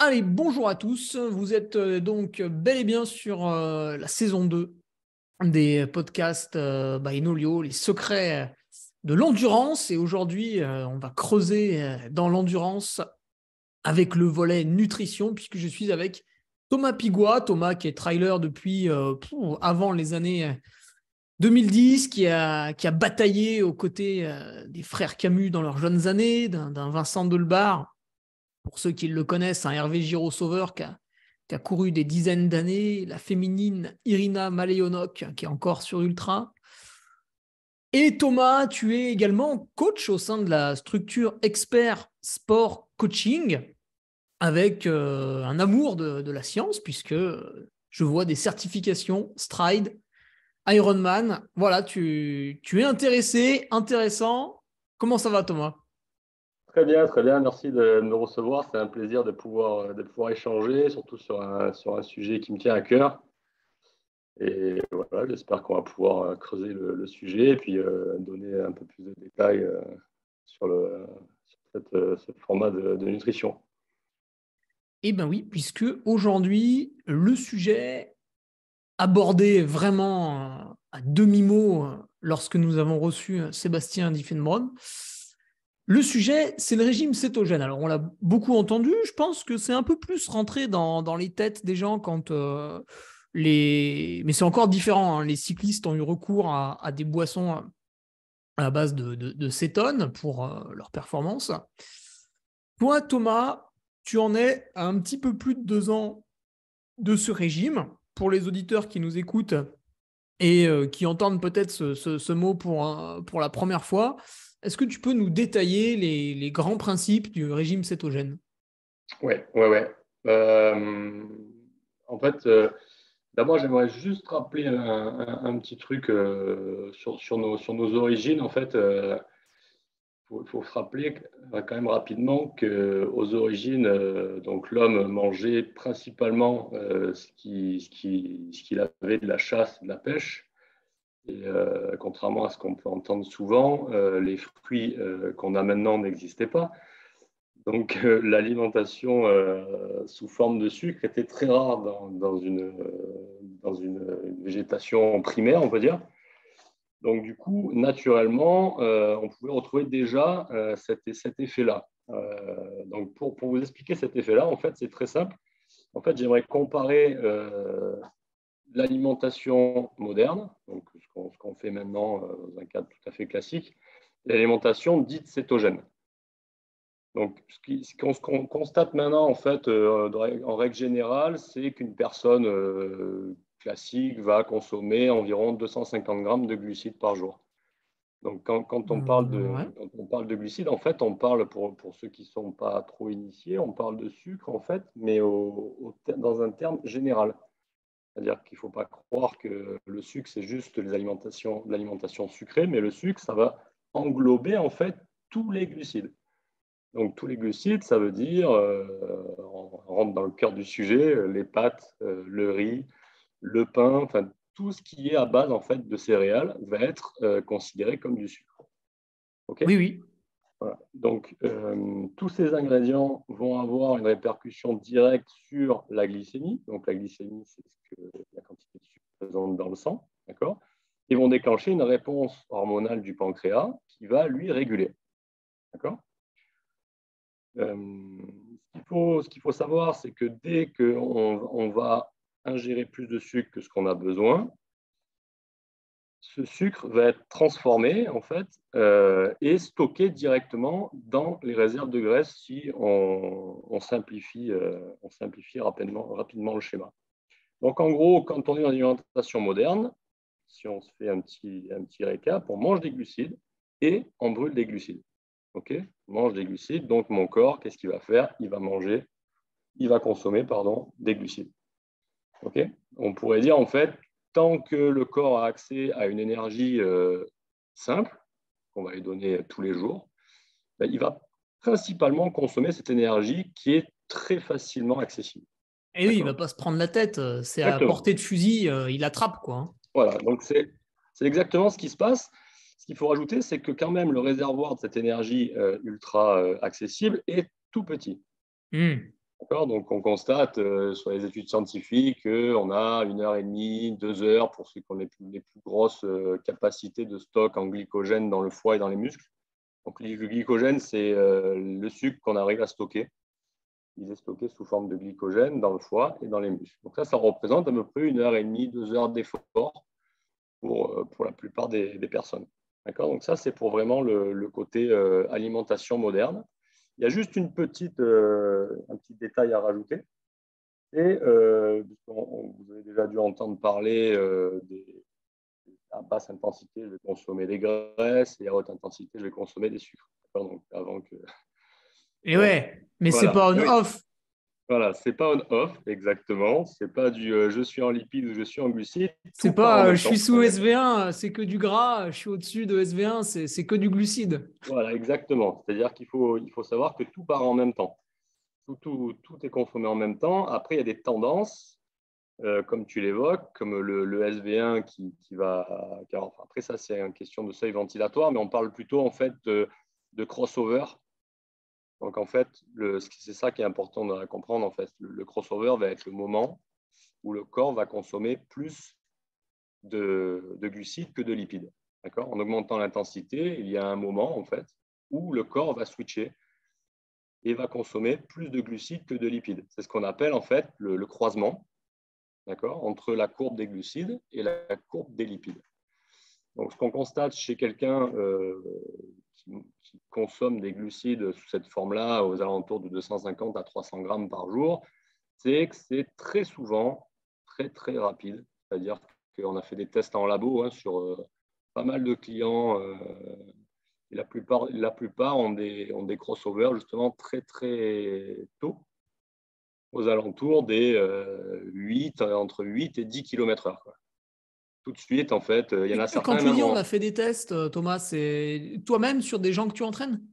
Allez, bonjour à tous. Vous êtes donc bel et bien sur la saison 2 des podcasts by Nolio, les secrets de l'endurance. Et aujourd'hui, on va creuser dans l'endurance avec le volet nutrition, puisque je suis avec Thomas Pigouat. Thomas qui est trailer depuis avant les années 2010, qui a bataillé aux côtés des frères Camus dans leurs jeunes années, d'un Vincent Delbar. Pour ceux qui le connaissent, un Hervé Giraud-Sauveur qui a couru des dizaines d'années, la féminine Irina Maleonok qui est encore sur Ultra. Et Thomas, tu es également coach au sein de la structure Expert Sport Coaching avec un amour de la science puisque je vois des certifications Stride, Ironman. Voilà, tu es intéressé, intéressant. Comment ça va, Thomas? Très bien, très bien. Merci de me recevoir. C'est un plaisir de pouvoir échanger, surtout sur un sujet qui me tient à cœur. Et voilà, j'espère qu'on va pouvoir creuser le sujet et puis donner un peu plus de détails sur ce format de nutrition. Eh bien oui, puisque aujourd'hui, le sujet abordé vraiment à demi-mot lorsque nous avons reçu Sébastien Diffenbrunn, le sujet, c'est le régime cétogène. Alors, on l'a beaucoup entendu. Je pense que c'est un peu plus rentré dans les têtes des gens quand Mais c'est encore différent, hein. Les cyclistes ont eu recours à des boissons à la base de cétone pour leur performance. Toi, Thomas, tu en es à un petit peu plus de 2 ans de ce régime. Pour les auditeurs qui nous écoutent et qui entendent peut-être ce mot pour la première fois, est-ce que tu peux nous détailler les grands principes du régime cétogène? Ouais, ouais, ouais. En fait, d'abord, j'aimerais juste rappeler un petit truc sur nos origines. En fait, faut se rappeler quand même rapidement qu'aux origines, donc l'homme mangeait principalement ce qu'il avait de la chasse et de la pêche. Et contrairement à ce qu'on peut entendre souvent, les fruits qu'on a maintenant n'existaient pas. Donc l'alimentation sous forme de sucre était très rare dans une végétation primaire, on peut dire. Donc, du coup, naturellement, on pouvait retrouver déjà cet effet-là. Donc, pour vous expliquer cet effet-là, en fait, c'est très simple. En fait, j'aimerais comparer l'alimentation moderne, donc ce qu'on fait maintenant dans un cadre tout à fait classique, et l'alimentation dite cétogène. Donc, ce qu'on constate maintenant, en fait, en règle générale, c'est qu'une personne classique va consommer environ 250 grammes de glucides par jour. Donc, quand on parle Ouais. de glucides, en fait, on parle, pour ceux qui ne sont pas trop initiés, on parle de sucre, en fait, mais dans un terme général. C'est-à-dire qu'il ne faut pas croire que le sucre, c'est juste l'alimentation sucrée, mais le sucre, ça va englober, en fait, tous les glucides. Donc, tous les glucides, ça veut dire, on rentre dans le cœur du sujet, les pâtes, le riz, le pain, enfin, tout ce qui est à base, en fait, de céréales va être considéré comme du sucre. OK ? Oui, oui. Voilà. Donc, tous ces ingrédients vont avoir une répercussion directe sur la glycémie. Donc, la glycémie, c'est la quantité de sucre présente dans le sang, d'accord ? Ils vont déclencher une réponse hormonale du pancréas qui va, lui, réguler, d'accord ? Ce qu'il faut savoir, c'est que dès qu'on va ingérer plus de sucre que ce qu'on a besoin, ce sucre va être transformé en fait et stocké directement dans les réserves de graisse si on simplifie rapidement le schéma. Donc en gros, quand on est dans une alimentation moderne, si on se fait un petit récap, on mange des glucides et on brûle des glucides. Ok, on mange des glucides, donc mon corps, qu'est-ce qu'il va faire? Il va consommer des glucides. Ok, on pourrait dire en fait, tant que le corps a accès à une énergie simple, qu'on va lui donner tous les jours, ben, il va principalement consommer cette énergie qui est très facilement accessible. Et oui, il va D'accord ? pas se prendre la tête. C'est à Exactement. portée de fusil, il attrape, quoi, hein. Voilà, donc c'est exactement ce qui se passe. Ce qu'il faut rajouter, c'est que quand même le réservoir de cette énergie ultra accessible est tout petit. D'accord. Donc, on constate sur les études scientifiques qu'on a 1 heure et demie, 2 heures pour ceux qui ont les plus grosses capacités de stock en glycogène dans le foie et dans les muscles. Donc, le glycogène, c'est le sucre qu'on arrive à stocker. Il est stocké sous forme de glycogène dans le foie et dans les muscles. Donc, ça représente à peu près 1 heure et demie, 2 heures d'effort pour la plupart des personnes. D'accord. Donc, ça, c'est pour vraiment le côté alimentation moderne. Il y a juste un petit détail à rajouter. Et vous avez déjà dû entendre parler à basse intensité, je vais consommer des graisses, et à haute intensité, je vais consommer des sucres. Donc, Et ouais, mais c'est voilà. pas Oui. on-off. Voilà, c'est pas on-off, exactement. C'est pas du je suis en lipides ou je suis en glucides. C'est Tout part en pas même je suis temps. sous SV1, c'est que du gras, je suis au-dessus de SV1, c'est que du glucide. Voilà, exactement. C'est-à-dire qu'il faut savoir que tout part en même temps. Tout est consommé en même temps. Après, il y a des tendances, comme tu l'évoques, comme le SV1 qui va. Car, après, ça, c'est une question de seuil ventilatoire, mais on parle plutôt en fait de crossover. Donc, en fait, c'est ça qui est important à comprendre. En fait, le crossover va être le moment où le corps va consommer plus de glucides que de lipides. D'accord. En augmentant l'intensité, il y a un moment, en fait, où le corps va switcher et va consommer plus de glucides que de lipides. C'est ce qu'on appelle en fait le croisement, d'accord, entre la courbe des glucides et la courbe des lipides. Donc, ce qu'on constate chez quelqu'un qui consomme des glucides sous cette forme-là, aux alentours de 250 à 300 grammes par jour, c'est que c'est très souvent très, très rapide. C'est-à-dire qu'on a fait des tests en labo sur pas mal de clients. Et la plupart ont des crossovers justement très, très tôt, aux alentours des entre 8 et 10 km/h. Tout de suite, en fait, il y en a Quand certains tu même dis on a fait des tests, Thomas, c'est toi-même sur des gens que tu entraînes?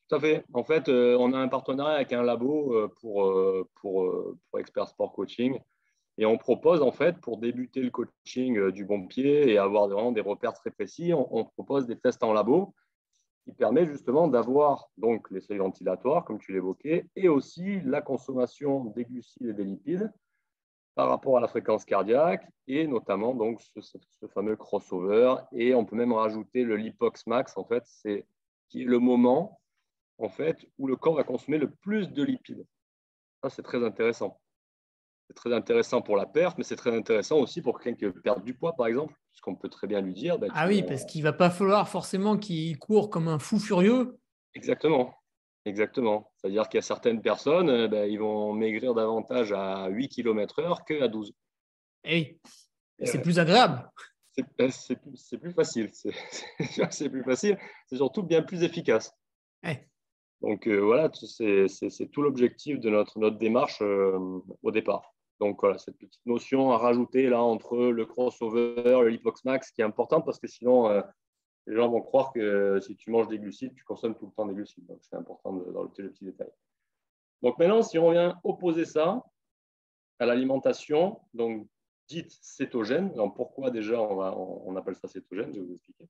Tout à fait. En fait, on a un partenariat avec un labo pour Expert Sport Coaching. Et on propose, en fait, pour débuter le coaching du bon pied et avoir vraiment des repères très précis, on propose des tests en labo qui permet justement d'avoir donc les seuils ventilatoires, comme tu l'évoquais, et aussi la consommation des glucides et des lipides par rapport à la fréquence cardiaque, et notamment donc ce fameux crossover. Et on peut même rajouter le lipox max, en fait, qui est le moment en fait, où le corps va consommer le plus de lipides. Ça, c'est très intéressant. C'est très intéressant pour la perte, mais c'est très intéressant aussi pour quelqu'un qui veut perdre du poids, par exemple, puisqu'on peut très bien lui dire, Ah oui, parce qu'il va pas falloir forcément qu'il court comme un fou furieux. Exactement. Exactement. C'est-à-dire qu'il y a certaines personnes, ils vont maigrir davantage à 8 km/h qu'à 12. Eh oui, Et c'est plus agréable. c'est plus facile. C'est plus facile. C'est surtout bien plus efficace. Eh. Donc voilà, c'est tout l'objectif de notre démarche au départ. Donc voilà, cette petite notion à rajouter là entre le crossover, le lipox max, qui est importante parce que sinon les gens vont croire que si tu manges des glucides, tu consommes tout le temps des glucides. Donc c'est important de rajouter le petit détail. Donc maintenant, si on vient opposer ça à l'alimentation, donc dite cétogène, alors pourquoi déjà on appelle ça cétogène, je vais vous expliquer.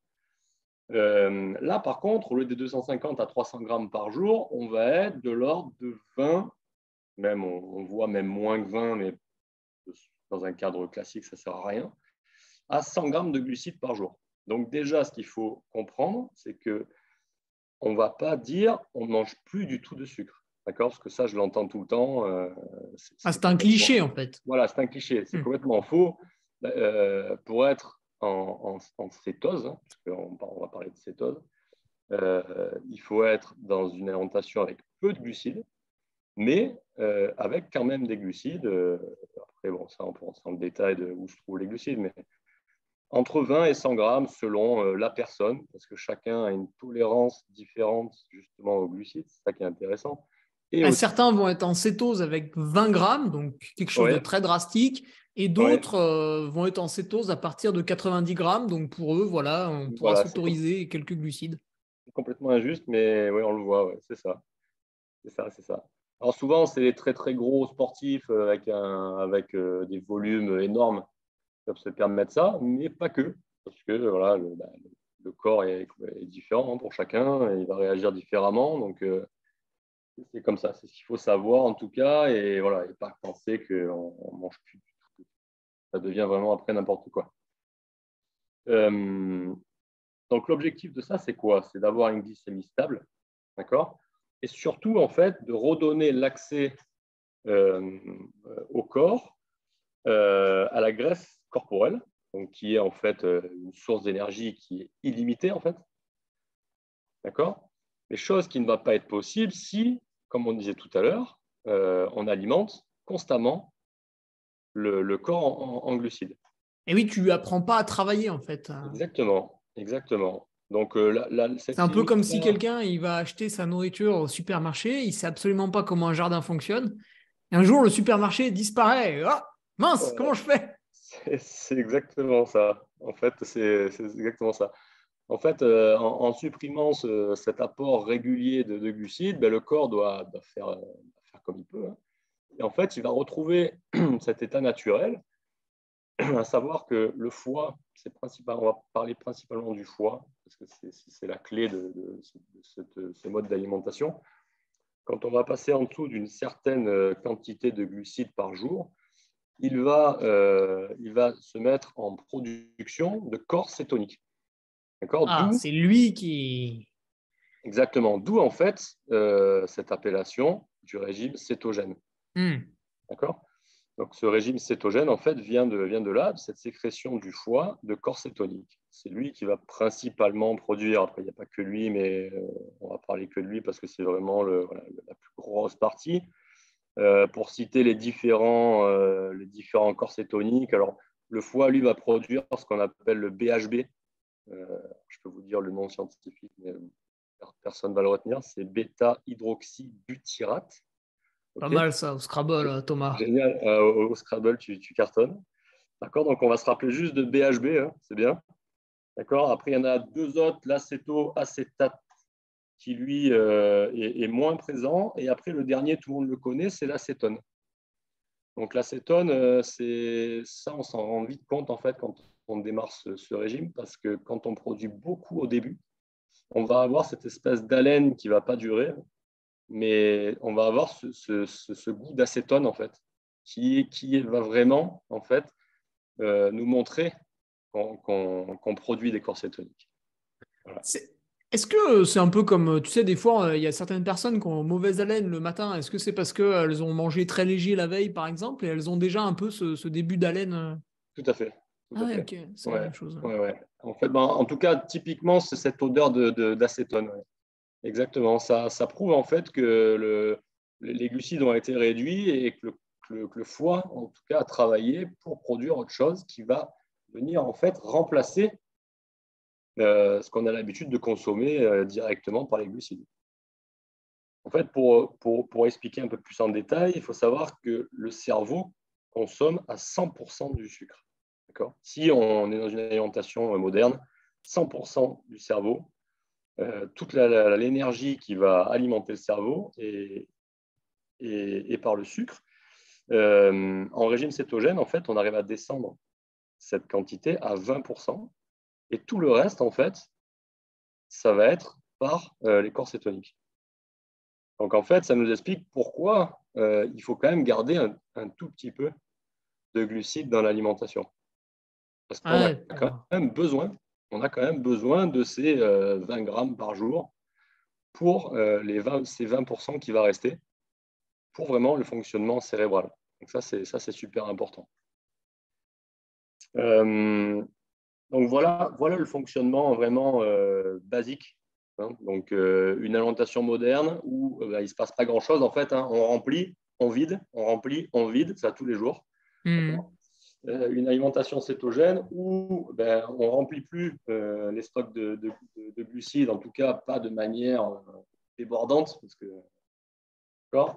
Là, par contre, au lieu de 250 à 300 grammes par jour, on va être de l'ordre de 20, même on voit même moins que 20, mais dans un cadre classique, ça ne sert à rien, à 100 grammes de glucides par jour. Donc déjà, ce qu'il faut comprendre, c'est qu'on ne va pas dire on ne mange plus du tout de sucre. D'accord. Parce que ça, je l'entends tout le temps. C'est un cliché en fait. Voilà, c'est un cliché. C'est complètement faux. Pour être en cétose, parce qu'on va parler de cétose, il faut être dans une alimentation avec peu de glucides, mais avec quand même des glucides. Après, bon, ça, on peut rentrer dans le détail de où se trouvent les glucides, mais entre 20 et 100 grammes selon la personne, parce que chacun a une tolérance différente justement aux glucides. C'est ça qui est intéressant. Et aussi, certains vont être en cétose avec 20 grammes, donc quelque chose de ouais, très drastique, et ouais, d'autres vont être en cétose à partir de 90 grammes. Donc pour eux, voilà, on pourra voilà, s'autoriser quelques glucides. complètement injuste, mais ouais, on le voit, ouais, c'est ça. C'est ça, c'est ça. Alors souvent, c'est les très très gros sportifs avec des volumes énormes qui peuvent se permettre ça, mais pas que, parce que voilà, le corps est différent pour chacun, et il va réagir différemment. Donc C'est comme ça, c'est ce qu'il faut savoir en tout cas, et voilà, et pas penser qu'on ne mange plus du tout. Ça devient vraiment après n'importe quoi. Donc l'objectif de ça, c'est quoi? C'est d'avoir une glycémie stable, d'accord? Et surtout, en fait, de redonner l'accès au corps à la graisse corporelle, donc qui est en fait une source d'énergie qui est illimitée, en fait, d'accord? Les choses qui ne va pas être possible si, comme on disait tout à l'heure, on alimente constamment le corps en glucides. Et oui, tu lui apprends pas à travailler en fait. Exactement, exactement. Donc, C'est cette un peu comme si limite-là, quelqu'un il va acheter sa nourriture au supermarché, il sait absolument pas comment un jardin fonctionne. Et un jour, le supermarché disparaît. Ah, mince, comment je fais? c'est exactement ça. En fait, c'est exactement ça. En fait, en supprimant cet apport régulier de glucides, ben, le corps doit faire comme il peut, hein. Et en fait, il va retrouver cet état naturel, à savoir que le foie, on va parler principalement du foie, parce que c'est la clé de ce mode d'alimentation. Quand on va passer en dessous d'une certaine quantité de glucides par jour, il va se mettre en production de corps cétonique. D'accord? Ah, c'est lui qui. Exactement. D'où en fait cette appellation du régime cétogène. Hmm. D'accord? Donc ce régime cétogène en fait vient de là, de cette sécrétion du foie de corps cétonique. C'est lui qui va principalement produire, après il n'y a pas que lui, mais on va parler que de lui parce que c'est vraiment voilà, la plus grosse partie. Pour citer les différents corps cétoniques, alors le foie lui va produire ce qu'on appelle le BHB. Je peux vous dire le nom scientifique, mais personne ne va le retenir, c'est bêta-hydroxybutyrate. Pas Ok. mal ça, au Scrabble, Thomas. Génial. Au Scrabble, tu cartonnes. D'accord. Donc, on va se rappeler juste de BHB, hein, c'est bien. D'accord. Après, il y en a deux autres, l'acéto-acétate, qui lui est moins présent. Et après, le dernier, tout le monde le connaît, c'est l'acétone. Donc, l'acétone, c'est ça, on s'en rend vite compte en fait quand on démarre ce régime, parce que quand on produit beaucoup au début, on va avoir cette espèce d'haleine qui ne va pas durer, mais on va avoir ce goût d'acétone en fait, qui va vraiment en fait nous montrer qu'on produit des corps cétoniques. Voilà. Est-ce que c'est un peu comme, tu sais, des fois, il y a certaines personnes qui ont mauvaise haleine le matin. Est-ce que c'est parce qu'elles ont mangé très léger la veille, par exemple, et elles ont déjà un peu ce début d'haleine Tout à fait, tout Ah à ouais, fait. ok, c'est la Ouais, même chose. ouais, ouais. En fait, ben, en tout cas, typiquement, c'est cette odeur d'acétone. Ouais. Exactement. Ça prouve en fait que les glucides ont été réduits et que le foie, en tout cas, a travaillé pour produire autre chose qui va venir en fait remplacer ce qu'on a l'habitude de consommer directement par les glucides. En fait, pour expliquer un peu plus en détail, il faut savoir que le cerveau consomme à 100% du sucre. D'accord? Si on est dans une alimentation moderne, 100% du cerveau, toute l'énergie qui va alimenter le cerveau est par le sucre. En régime cétogène, en fait, on arrive à descendre cette quantité à 20%. Et tout le reste, en fait, ça va être par les corps cétoniques. Donc, en fait, ça nous explique pourquoi il faut quand même garder un tout petit peu de glucides dans l'alimentation. Parce qu'on a Ouais, quand même besoin, de ces 20 grammes par jour pour ces 20% qui va rester pour vraiment le fonctionnement cérébral. Donc, ça, c'est super important. Donc, voilà le fonctionnement vraiment basique. Hein. Donc, une alimentation moderne où il ne se passe pas grand-chose. En fait, hein, on remplit, on vide, on remplit, on vide, ça tous les jours. hmm. Une alimentation cétogène où on ne remplit plus les stocks de glucides, en tout cas pas de manière débordante. Parce que,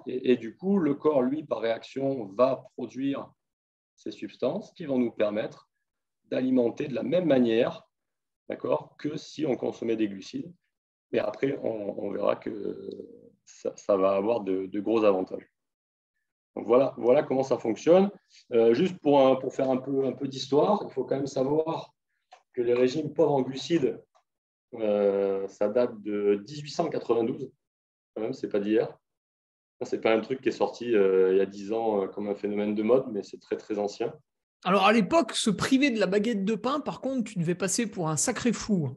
et du coup, le corps, lui, par réaction, va produire ces substances qui vont nous permettre d'alimenter de la même manière, d'accord, que si on consommait des glucides. Mais après, on verra que ça va avoir de gros avantages. Donc voilà comment ça fonctionne. Juste pour faire un peu d'histoire, il faut quand même savoir que les régimes pauvres en glucides, ça date de 1892, quand même, c'est pas d'hier. Ce n'est pas un truc qui est sorti il y a 10 ans comme un phénomène de mode, mais c'est très, très ancien. Alors, à l'époque, se priver de la baguette de pain, par contre, tu devais passer pour un sacré fou.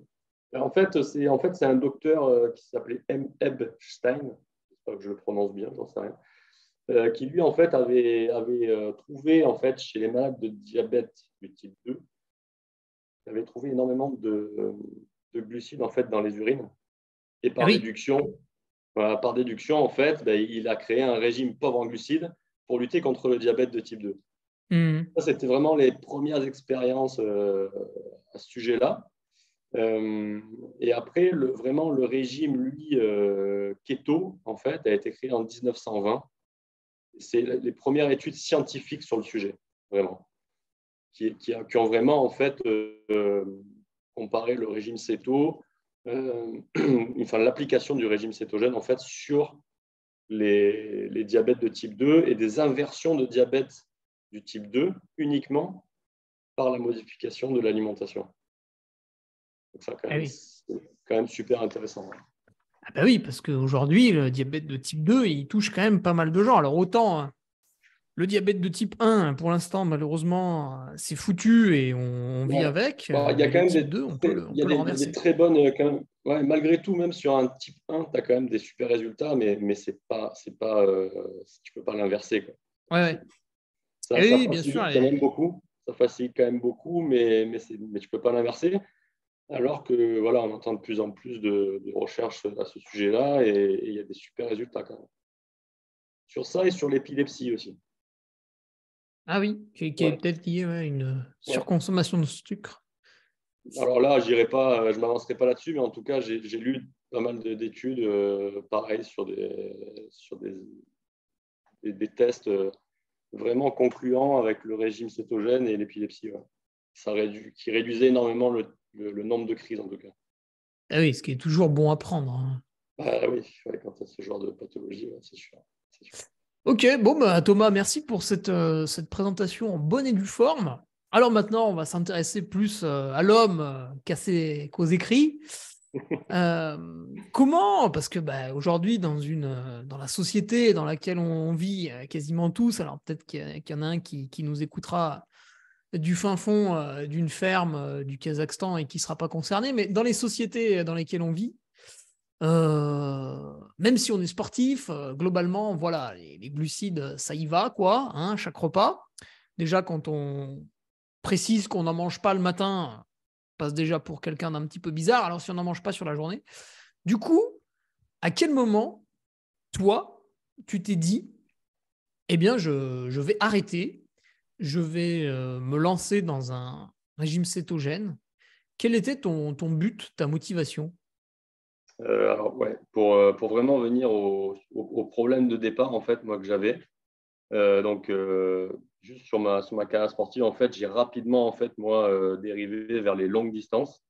En fait, c'est un docteur qui s'appelait M. Epstein, j'espère que je le prononce bien, j'en sais rien, qui lui, en fait, avait trouvé, en fait, chez les malades de diabète du type 2, il avait trouvé énormément de glucides, en fait, dans les urines. Et Ah oui. par déduction, en fait, ben, il a créé un régime pauvre en glucides pour lutter contre le diabète de type 2. Hmm. Ça, c'était vraiment les premières expériences à ce sujet-là. Euh, et après, vraiment, le régime, lui, keto, en fait, a été créé en 1920. C'est les premières études scientifiques sur le sujet, vraiment, qui ont vraiment, en fait, comparé le régime céto, enfin, l'application du régime cétogène, en fait, sur les diabètes de type 2 et des inversions de diabète du type 2 uniquement par la modification de l'alimentation. Donc ça, Ah oui. c'est quand même super intéressant. Ah bah oui, parce qu'aujourd'hui, le diabète de type 2, il touche quand même pas mal de gens. Alors autant le diabète de type 1, pour l'instant, malheureusement, c'est foutu et on vit Ouais. avec, Bon, il y a mais quand le même type 2, il on y a peut le il y a des renverser. très bonnes, quand même, ouais, malgré tout, même sur un type 1, tu as quand même des super résultats, mais tu peux pas l'inverser, quoi. Ouais, C'est- ouais. Et ça oui, bien sûr. facilite quand même beaucoup. Ça facilite quand même beaucoup, mais tu peux pas l'inverser. Alors que voilà, on entend de plus en plus de recherches à ce sujet-là et il y a des super résultats quand même. Sur ça et sur l'épilepsie aussi. Ah oui, qui est Ouais, peut-être lié à une ouais. surconsommation de sucre. Alors là, j'irai pas, je m'avancerai pas là-dessus, mais en tout cas, j'ai lu pas mal d'études, pareil, sur des tests vraiment concluants avec le régime cétogène et l'épilepsie. Ouais. Qui réduisait énormément le nombre de crises, en tout cas. Ah oui, ce qui est toujours bon à prendre, hein. Ah oui, ouais, quand tu as ce genre de pathologie, ouais, c'est sûr. C'est sûr. Ok, bon, bah, Thomas, merci pour cette présentation en bonne et due forme. Alors maintenant, on va s'intéresser plus à l'homme qu'aux écrits. Comment, parce que bah, aujourd'hui, dans la société dans laquelle on vit quasiment tous, alors peut-être qu'il y en a un qui nous écoutera du fin fond d'une ferme du Kazakhstan et qui ne sera pas concerné, mais dans les sociétés dans lesquelles on vit, même si on est sportif, globalement, voilà, les glucides, ça y va, quoi, hein, chaque repas. Déjà, quand on précise qu'on n'en mange pas le matin, on passe déjà pour quelqu'un d'un petit peu bizarre, alors si on n'en mange pas sur la journée. Du coup, à quel moment, toi, tu t'es dit, eh bien, je vais arrêter, je vais me lancer dans un régime cétogène. Quel était ton but, ta motivation? Alors, ouais, pour vraiment venir au problème de départ, en fait, moi, que j'avais, donc, juste sur ma carrière sportive, en fait, j'ai rapidement, en fait, moi, dérivé vers les longues distances.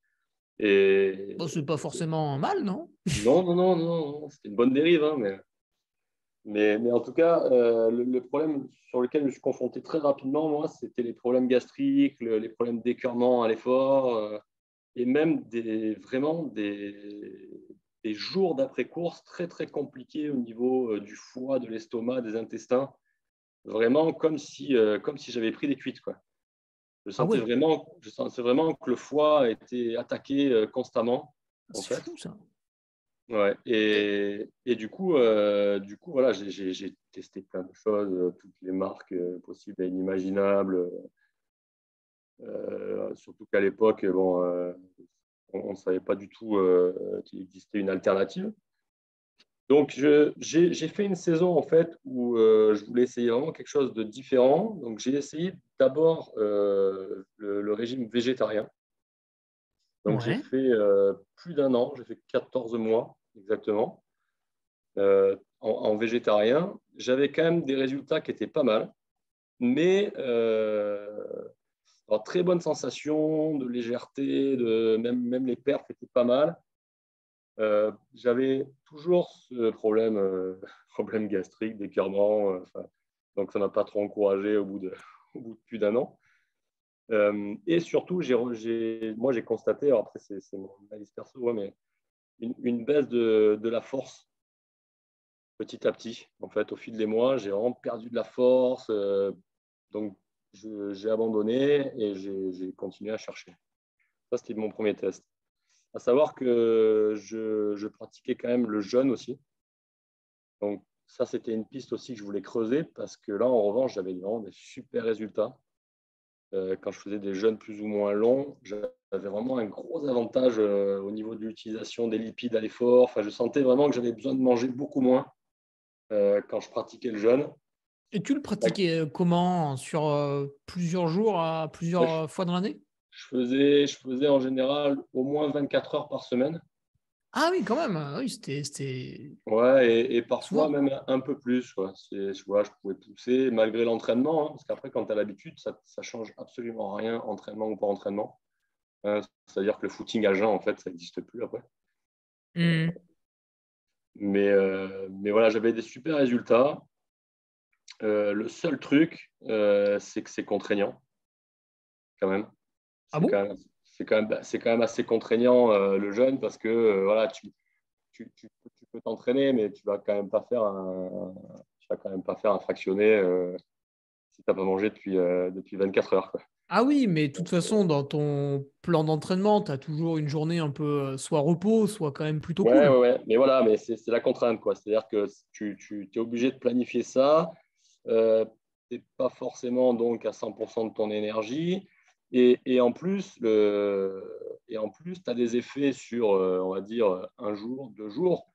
Et Bon, c'est pas forcément mal, non? non, non, non, non, non, c'était une bonne dérive, hein, mais en tout cas, le problème sur lequel je me suis confronté très rapidement, moi, c'était les problèmes gastriques, les problèmes d'écœurement à l'effort, et même vraiment des jours d'après-course très, très compliqués au niveau du foie, de l'estomac, des intestins. Vraiment comme si j'avais pris des cuites, quoi. Ah ouais, Je sentais vraiment que le foie était attaqué constamment, en c'est fait. fou ça. Ouais. Et- Et du coup, voilà, j'ai testé plein de choses, toutes les marques possibles et inimaginables. Surtout qu'à l'époque, bon, on ne savait pas du tout qu'il existait une alternative. Donc, j'ai fait une saison en fait où je voulais essayer vraiment quelque chose de différent. Donc, j'ai essayé d'abord le régime végétarien. Donc, j'ai Ouais. fait plus d'un an, j'ai fait 14 mois exactement en végétarien. J'avais quand même des résultats qui étaient pas mal, mais alors, très bonne sensation de légèreté, même les perfs étaient pas mal. J'avais toujours ce problème, problème gastrique, d'écœurement, donc ça ne m'a pas trop encouragé au bout de plus d'un an. Et surtout, moi j'ai constaté, alors après c'est mon analyse perso, ouais, mais une baisse de la force petit à petit. En fait, au fil des mois, j'ai vraiment perdu de la force. Donc, j'ai abandonné et j'ai continué à chercher. Ça, c'était mon premier test. À savoir que je pratiquais quand même le jeûne aussi. Donc, ça, c'était une piste aussi que je voulais creuser parce que là, en revanche, j'avais vraiment des super résultats. Quand je faisais des jeûnes plus ou moins longs, j'avais vraiment un gros avantage au niveau de l'utilisation des lipides à l'effort. Enfin, je sentais vraiment que j'avais besoin de manger beaucoup moins quand je pratiquais le jeûne. Et tu le pratiquais comment? Sur plusieurs jours, à Ouais, plusieurs fois dans l'année? je faisais en général au moins 24 heures par semaine. Ah oui, quand même. Ah oui, c'était Ouais, et parfois souvent. même un peu plus. Ouais. Je pouvais pousser malgré l'entraînement, hein, parce qu'après, quand tu as l'habitude, ça ne change absolument rien, entraînement ou pas entraînement. C'est-à-dire que le footing à jeun, en fait, ça n'existe plus après. Hmm. Mais voilà, j'avais des super résultats. Le seul truc, c'est que c'est contraignant, quand même. Ah C'est bon? quand même, c'est quand même assez contraignant, le jeûne, parce que voilà, tu peux t'entraîner, mais tu vas quand même pas faire un fractionné si tu n'as pas mangé depuis 24 heures. Quoi. Ah oui, mais de toute Donc, façon, dans ton plan d'entraînement, tu as toujours une journée un peu soit repos, soit quand même plutôt ouais, cool. ouais, ouais. Mais voilà, mais c'est la contrainte, quoi. C'est-à-dire que tu es obligé de planifier ça. Tu n'es pas forcément donc à 100% de ton énergie. Et en plus, tu as des effets sur, on va dire, un jour, 2 jours.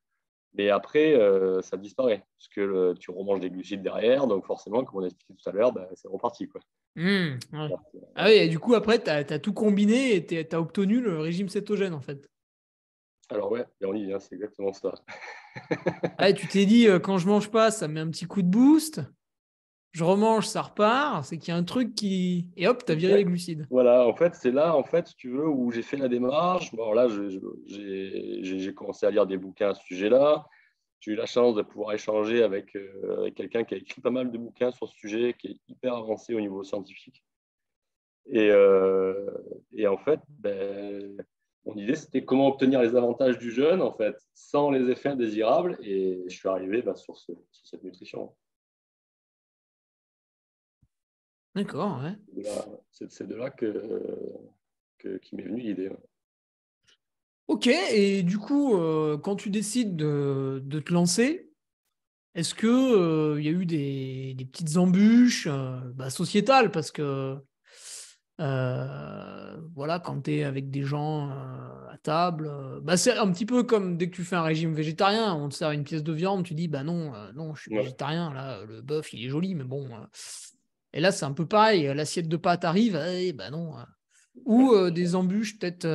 Mais après, ça disparaît, parce que tu remanges des glucides derrière. Donc forcément, comme on a expliqué tout à l'heure, bah, c'est reparti, quoi. Ouais. Alors, Ah oui, et du coup, après, tu as tout combiné et tu as obtenu le régime cétogène, en fait. alors ouais, et on y vient, c'est exactement ça. Ah, et tu t'es dit, quand je mange pas, ça me met un petit coup de boost. Je remange, ça repart. C'est qu'il y a un truc qui. Et hop, t'as viré les Exact. glucides. Voilà, en fait, c'est là, en fait, si tu veux, où j'ai fait la démarche. Bon, là, j'ai commencé à lire des bouquins à ce sujet-là. J'ai eu la chance de pouvoir échanger avec quelqu'un qui a écrit pas mal de bouquins sur ce sujet, qui est hyper avancé au niveau scientifique. Et, euh, et en fait, ben, mon idée, c'était comment obtenir les avantages du jeûne, en fait, sans les effets indésirables. Et je suis arrivé ben, sur cette nutrition. D'accord, ouais. C'est de là qui m'est venue l'idée. Ouais. Ok, et du coup, quand tu décides de te lancer, est-ce que il y a eu des petites embûches bah, sociétales? Parce que voilà, quand tu es avec des gens à table, bah, c'est un petit peu comme dès que tu fais un régime végétarien, on te sert une pièce de viande, tu dis bah non, non, je suis Ouais. végétarien, là, le bœuf, il est joli, mais bon. Et là, c'est un peu pareil, l'assiette de pâtes arrive, eh, bah non. Ou des embûches peut-être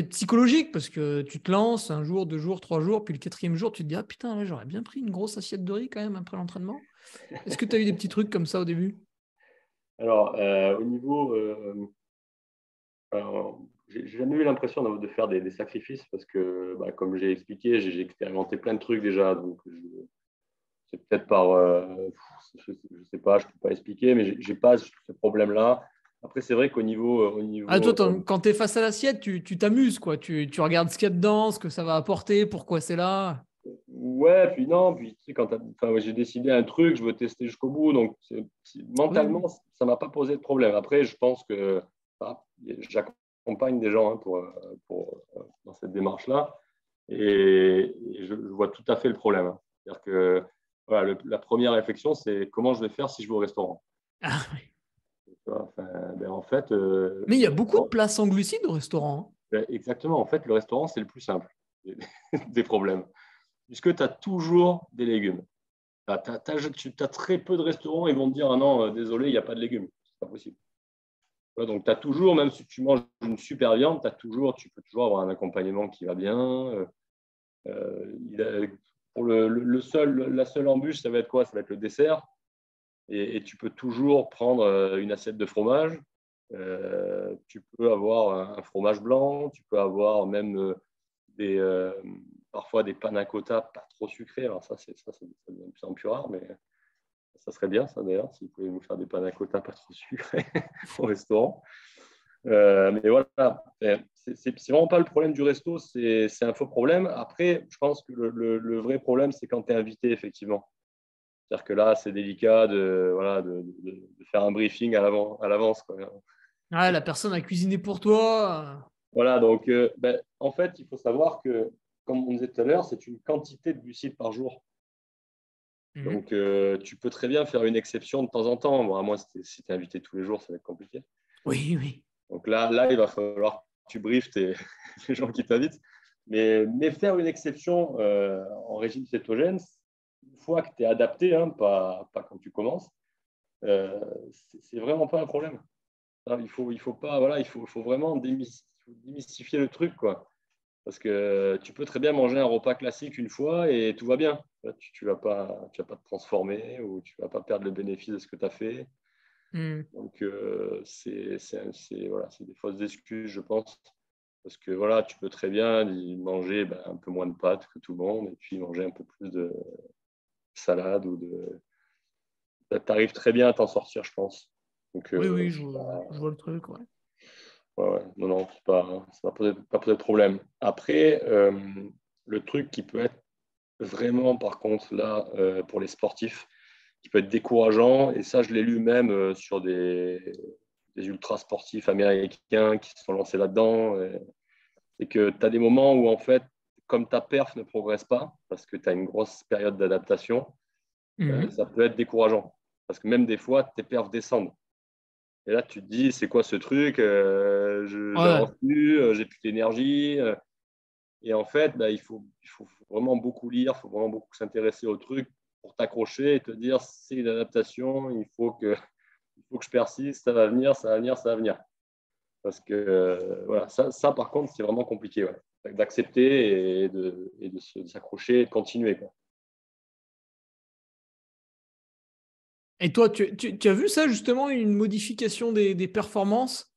psychologiques, parce que tu te lances un jour, 2 jours, 3 jours, puis le quatrième jour, tu te dis, ah putain, là, j'aurais bien pris une grosse assiette de riz quand même après l'entraînement. Est-ce que tu as eu des petits trucs comme ça au début? Alors, au niveau. Alors, j'ai jamais eu l'impression de faire des sacrifices parce que, bah, comme j'ai expliqué, j'ai expérimenté plein de trucs déjà. Donc, c'est peut-être par. Je sais pas, je ne peux pas expliquer, mais j'ai pas ce problème-là. Après, c'est vrai qu'au niveau. Ah, toi, quand tu es face à l'assiette, tu t'amuses, quoi. Tu regardes ce qu'il y a dedans, ce que ça va apporter, pourquoi c'est là. Ouais, puis non, puis tu sais, enfin, ouais, j'ai décidé un truc, je veux tester jusqu'au bout. Donc, Oui, mentalement, oui. ça ne m'a pas posé de problème. Après, je pense que ah, j'accompagne des gens hein, dans cette démarche-là. Et je vois tout à fait le problème. Hein. C'est-à-dire que voilà, la première réflexion, c'est comment je vais faire si je vais au restaurant. Ah, oui. Tu vois, enfin, ben, en fait, Mais il y le a beaucoup de restaurant, plats sans glucides au restaurant, ben, exactement, en fait, le restaurant, c'est le plus simple des, des problèmes. Puisque tu as toujours des légumes. Tu as très peu de restaurants, ils vont te dire ah non, désolé, il n'y a pas de légumes. C'est pas possible. Ouais, donc, tu as toujours, même si tu manges une super viande, tu peux toujours avoir un accompagnement qui va bien. Pour la seule embûche, ça va être quoi? Ça va être le dessert. Et tu peux toujours prendre une assiette de fromage. Tu peux avoir un fromage blanc. Tu peux avoir même des, euh, parfois des panna cotta pas trop sucrés. Alors ça devient de plus en plus rare, mais ça serait bien, ça d'ailleurs, si vous pouvez nous faire des panna cotta pas trop sucrés au restaurant. Mais voilà, c'est vraiment pas le problème du resto, c'est un faux problème. Après, je pense que le vrai problème, c'est quand tu es invité, effectivement. C'est-à-dire que là, c'est délicat de faire un briefing à l'avance, quoi. Ouais, la personne a cuisiné pour toi. Voilà, donc en fait, il faut savoir que, comme on disait tout à l'heure, c'est une quantité de glucides par jour. Mhm. Donc, tu peux très bien faire une exception de temps en temps. Bon, à moins si tu es invité tous les jours, ça va être compliqué. Oui, oui. Donc là, il va falloir que tu briefes les gens qui t'invitent. Mais faire une exception en régime cétogène, une fois que tu es adapté, hein, pas quand tu commences, c'est vraiment pas un problème. Alors, il faut pas, voilà, faut vraiment démystifier le truc, quoi. Parce que tu peux très bien manger un repas classique une fois et tout va bien. Tu vas pas te transformer ou tu vas pas perdre le bénéfice de ce que tu as fait. Mhm. Donc, voilà, c'est des fausses excuses, je pense. Parce que voilà, tu peux très bien manger un peu moins de pâtes que tout le monde et puis manger un peu plus de salade ou de. Tu arrives très bien à t'en sortir, je pense. Donc, Oui, oui, je vois le truc. Ouais. ouais. Non, non, ça va pas poser de problème. Après, le truc qui peut être vraiment, par contre, là, pour les sportifs, qui peut être décourageant, et ça, je l'ai lu même sur des ultra sportifs américains qui se sont lancés là-dedans, c'est que tu as des moments où, en fait, comme ta perf ne progresse pas, parce que tu as une grosse période d'adaptation, Mhm. ça peut être décourageant. Parce que même des fois, tes perfs descendent. Et là, tu te dis, c'est quoi ce truc? Je Ouais. n'avance plus, j'ai plus d'énergie. Et en fait, il faut vraiment beaucoup lire, il faut vraiment beaucoup s'intéresser au truc pour t'accrocher et te dire, c'est une adaptation, il faut que je persiste, ça va venir, ça va venir, ça va venir. Parce que voilà, ça, par contre, c'est vraiment compliqué, ouais. D'accepter et de s'accrocher et de continuer, quoi. Et toi, tu as vu ça justement, une modification des performances?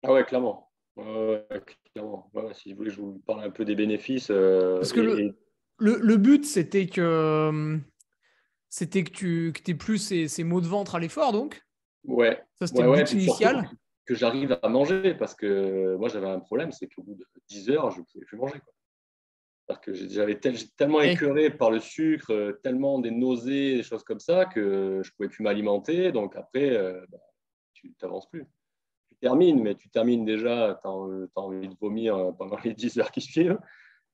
Ah ouais, clairement. Ouais, clairement. Ouais, si vous voulez, je vous parle un peu des bénéfices. Parce que le but, c'était que tu aies plus ces maux de ventre à l'effort, donc. Ouais, Ça, c'était ouais, le ouais. but Puis surtout initial. que j'arrive à manger parce que moi, j'avais un problème, c'est qu'au bout de 10 heures, je ne pouvais plus manger, quoi. C'est-à-dire que j'étais tellement Eh, écœuré par le sucre, tellement des nausées, des choses comme ça, que je ne pouvais plus m'alimenter. Donc après, tu n'avances plus. Tu termines, mais tu termines déjà, tu as envie de vomir pendant les 10 heures qui suivent.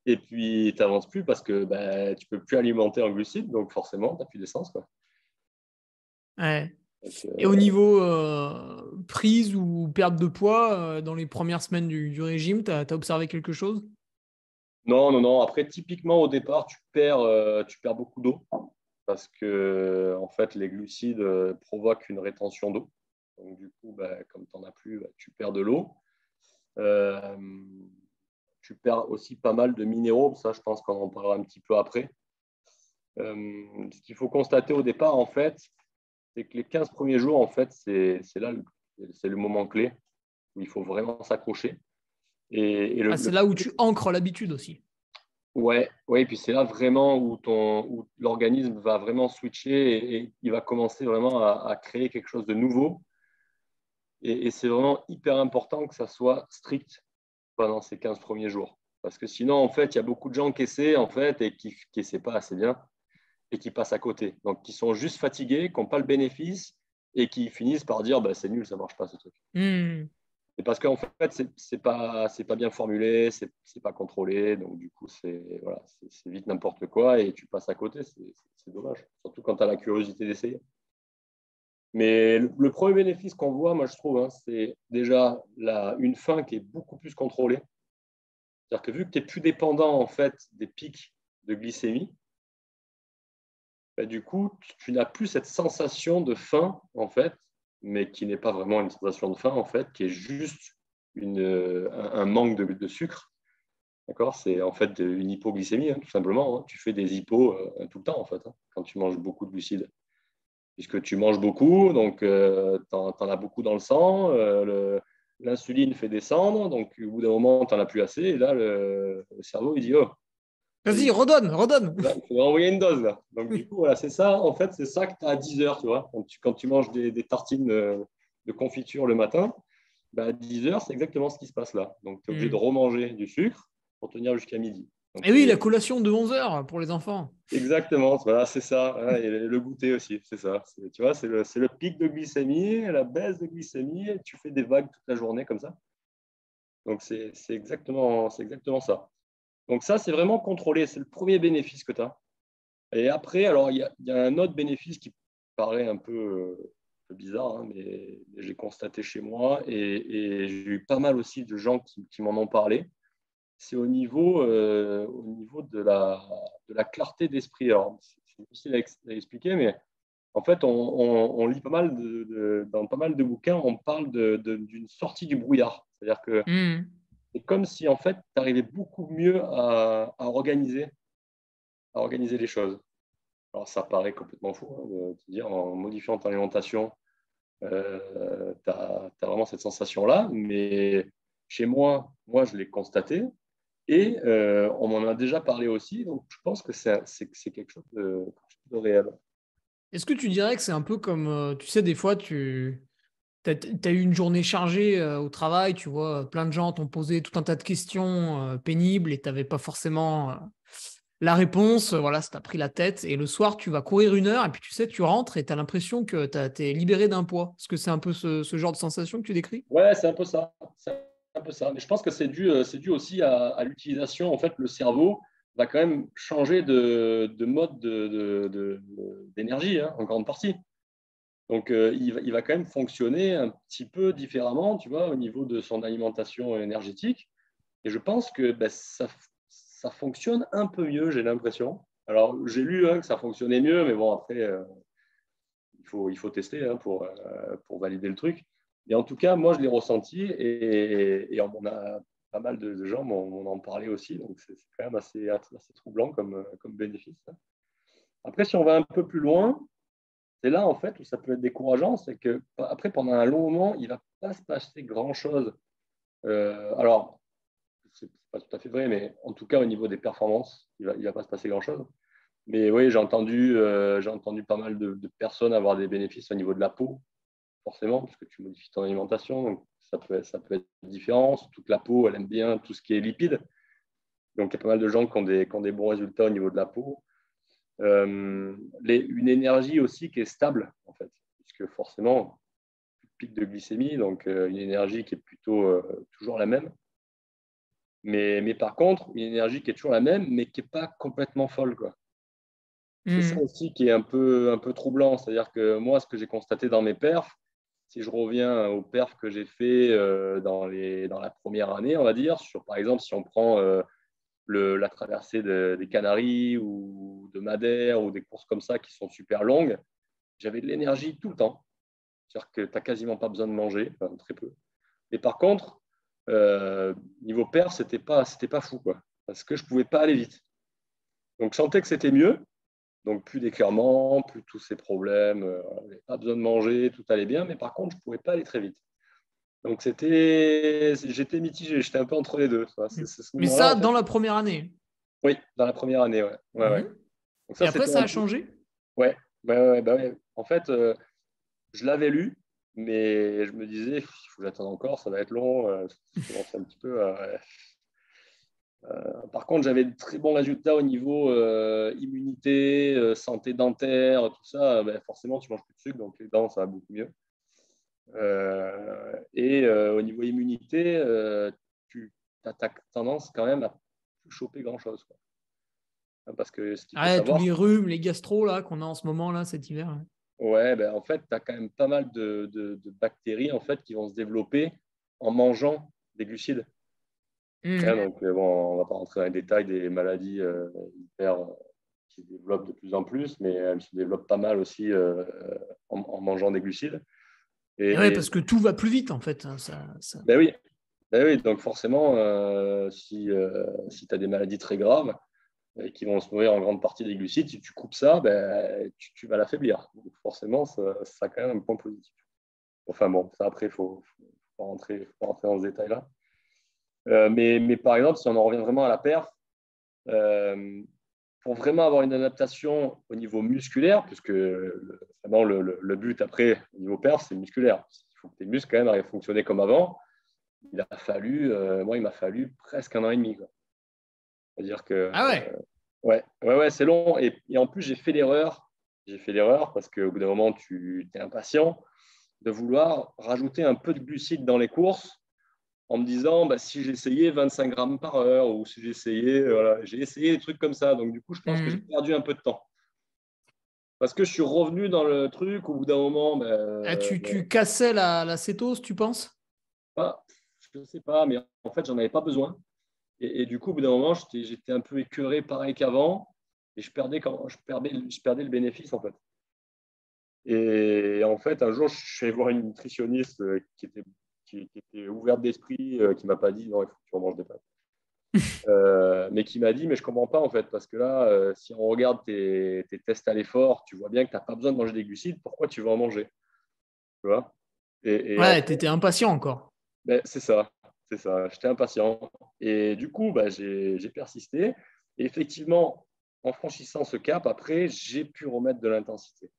Et puis, tu n'avances plus parce que tu ne peux plus alimenter en glucides. Donc forcément, tu n'as plus d'essence, quoi. ouais. Donc, Et au niveau prise ou perte de poids, dans les premières semaines du régime, tu as observé quelque chose? non, non, non. Après, typiquement, au départ, tu perds beaucoup d'eau parce que, en fait, les glucides provoquent une rétention d'eau. Donc, du coup, comme tu n'en as plus, tu perds de l'eau. Euh, Tu perds aussi pas mal de minéraux. Ça, je pense qu'on en parlera un petit peu après. Ce qu'il faut constater au départ, en fait, c'est que les 15 premiers jours, en fait, c'est là, c'est le moment clé où il faut vraiment s'accrocher. Et Ah, c'est là où tu ancres l'habitude aussi. ouais, ouais, et puis c'est là vraiment où l'organisme va vraiment switcher et il va commencer vraiment à créer quelque chose de nouveau. Et c'est vraiment hyper important que ça soit strict pendant ces 15 premiers jours. Parce que sinon, en fait, il y a beaucoup de gens qui essaient, en fait, et qui essaient pas assez bien et qui passent à côté. Donc, qui sont juste fatigués, qui n'ont pas le bénéfice et qui finissent par dire c'est nul, ça ne marche pas ce truc. Hmm. Et parce qu'en fait, c'est pas bien formulé, c'est pas contrôlé, donc du coup, c'est vite n'importe quoi et tu passes à côté, c'est dommage. Surtout quand tu as la curiosité d'essayer. Mais le premier bénéfice qu'on voit, moi je trouve, hein, c'est déjà une faim qui est beaucoup plus contrôlée. C'est-à-dire que vu que tu n'es plus dépendant en fait des pics de glycémie, du coup, tu n'as plus cette sensation de faim en fait, mais qui n'est pas vraiment une sensation de faim en fait, qui est juste un manque de sucre. D'accord. C'est en fait une hypoglycémie, hein, tout simplement, hein. Tu fais des hypos tout le temps, en fait, hein, quand tu manges beaucoup de glucides. Puisque tu manges beaucoup, donc tu en as beaucoup dans le sang, l'insuline fait descendre, donc au bout d'un moment, tu n'en as plus assez, et là, le cerveau, il dit, oh, Vas-y, il redonne, redonne. faudrait envoyer une dose, là. Donc du coup, voilà, c'est ça, en fait, c'est ça que tu as à 10 heures, tu vois, quand tu manges des tartines de confiture le matin, À 10 heures, c'est exactement ce qui se passe là. Donc, tu es obligé de Hmm. remanger du sucre pour tenir jusqu'à midi. Donc, Et oui, la collation de 11 heures pour les enfants. exactement, voilà, c'est ça. Hein, et le goûter aussi, c'est ça. Tu vois, c'est le pic de glycémie, la baisse de glycémie, et tu fais des vagues toute la journée comme ça. Donc, c'est exactement ça. Donc, ça, c'est vraiment contrôlé. C'est le premier bénéfice que tu as. Et après, alors, il y a un autre bénéfice qui paraît un peu bizarre, hein, mais j'ai constaté chez moi et j'ai eu pas mal aussi de gens qui m'en ont parlé. C'est au niveau de la clarté d'esprit. Alors, c'est difficile à expliquer, mais en fait, on lit pas mal dans pas mal de bouquins, on parle d'une sortie du brouillard. C'est-à-dire que Hmm. c'est comme si, en fait, tu arrivais beaucoup mieux à organiser les choses. Alors, ça paraît complètement fou hein, de te dire en modifiant ton alimentation, tu as vraiment cette sensation-là. Mais chez moi, je l'ai constaté et on m'en a déjà parlé aussi. Donc, je pense que c'est quelque chose de réel. Est-ce que tu dirais que c'est un peu comme, tu sais, des fois, t'as eu une journée chargée au travail, tu vois, plein de gens t'ont posé tout un tas de questions pénibles et tu n'avais pas forcément la réponse, voilà, ça t'a pris la tête. Et le soir, tu vas courir 1 heure et puis tu sais, tu rentres et tu as l'impression que t'es libéré d'un poids. Est-ce que c'est un peu ce genre de sensation que tu décris? Ouais, c'est un peu ça. C'est un peu ça. Mais je pense que c'est dû aussi à l'utilisation. En fait, le cerveau va quand même changer de mode d'énergie, hein, en grande partie. Donc, il va quand même fonctionner un petit peu différemment, tu vois, au niveau de son alimentation énergétique. Et je pense que ça fonctionne un peu mieux, j'ai l'impression. Alors, j'ai lu hein, que ça fonctionnait mieux, mais bon, après, il faut tester hein, pour valider le truc. Et en tout cas, moi, je l'ai ressenti et on a pas mal de gens m'en ont parlé aussi. Donc, c'est quand même assez troublant comme bénéfice. Après, si on va un peu plus loin, c'est là, en fait, où ça peut être décourageant. C'est que après, pendant un long moment, il ne va pas se passer grand-chose. Alors, c'est pas tout à fait vrai, mais en tout cas, au niveau des performances, il va pas se passer grand-chose. Mais oui, j'ai entendu pas mal de personnes avoir des bénéfices au niveau de la peau, forcément, parce que tu modifies ton alimentation, donc ça peut être différent. Surtout que la peau, elle aime bien tout ce qui est lipides. Donc, il y a pas mal de gens qui ont des bons résultats au niveau de la peau. Une énergie aussi qui est stable, en fait, puisque forcément, pic de glycémie, donc une énergie qui est plutôt toujours la même. Mais par contre, une énergie qui est toujours la même, mais qui n'est pas complètement folle, quoi. C'est ça Hmm. aussi qui est un peu troublant. C'est-à-dire que moi, ce que j'ai constaté dans mes perfs, si je reviens aux perfs que j'ai fait dans la première année, on va dire, par exemple, si on prend la traversée des Canaries ou de Madère ou des courses comme ça qui sont super longues, j'avais de l'énergie tout le temps. C'est-à-dire que tu n'as quasiment pas besoin de manger, enfin, très peu. Et par contre, niveau perf, c'était pas fou, quoi, parce que je ne pouvais pas aller vite. Donc, je sentais que c'était mieux. Donc, plus d'éclairement, plus tous ces problèmes. Pas besoin de manger, tout allait bien. Mais par contre, je ne pouvais pas aller très vite. Donc, j'étais mitigé. J'étais un peu entre les deux. C'est ce Mais moment-là, ça, en fait. dans la première année. Oui, dans la première année, ouais. Ouais, ouais. Mhm. Donc, Et ça, après, c'était ça un a peu. changé. Ouais, bah ouais. En fait, je l'avais lu, mais je me disais, il faut que j'attende encore, ça va être long. Je commençais un petit peu à. Par contre, j'avais de très bons résultats au niveau immunité, santé dentaire, tout ça. Ben, forcément, tu manges plus de sucre, donc les dents, ça va beaucoup mieux. Au niveau immunité, tu as tendance quand même à plus choper grand-chose, quoi. Parce que ce qu'il faut Ouais, tous savoir, les rhumes, les gastro là qu'on a en ce moment là cet hiver. ouais, ben, en fait, tu as quand même pas mal de bactéries en fait, qui vont se développer en mangeant des glucides. Hein, Mhm. donc, bon, on ne va pas rentrer dans les détails des maladies hyper, qui se développent de plus en plus, mais elles se développent pas mal aussi en mangeant des glucides. Et ouais, Et parce que tout va plus vite en fait, hein, ça. ben oui, ben oui, donc forcément, si tu as des maladies très graves et qui vont se nourrir en grande partie des glucides, si tu coupes ça, ben, tu vas l'affaiblir. Donc forcément, ça a quand même un point positif. Enfin bon, ça après, faut pas rentrer dans ce détail-là. Mais par exemple, si on en revient vraiment à la perf, euh, pour vraiment avoir une adaptation au niveau musculaire, puisque vraiment le but après, au niveau perf, c'est musculaire. Il faut que tes muscles quand même arrivent à fonctionner comme avant. il m'a fallu presque 1 an et demi, quoi. C'est-à-dire que, Ah ouais. ouais, c'est long. Et en plus, j'ai fait l'erreur. J'ai fait l'erreur parce qu'au bout d'un moment, tu es impatient de vouloir rajouter un peu de glucides dans les courses en me disant si j'essayais 25 grammes par heure ou si j'essayais, voilà, j'ai essayé des trucs comme ça. Donc, du coup, je pense que j'ai perdu un peu de temps. Parce que je suis revenu dans le truc au bout d'un moment. Ah, tu cassais la cétose, tu penses? Je ne sais pas, mais en fait, j'en avais pas besoin. Et du coup, au bout d'un moment, j'étais un peu écœuré pareil qu'avant. Et je perdais le bénéfice, en fait. Et en fait, un jour, je suis allé voir une nutritionniste qui était ouverte d'esprit, qui ne m'a pas dit non, il faut que tu manges des pâtes. Mais qui m'a dit, mais je ne comprends pas en fait, parce que là, si on regarde tes tests à l'effort, tu vois bien que tu n'as pas besoin de manger des glucides, pourquoi tu veux en manger? Tu vois? Et en Ouais, fait, tu étais impatient encore. c'est ça, j'étais impatient. Et du coup, j'ai persisté. Et effectivement, en franchissant ce cap, après, j'ai pu remettre de l'intensité.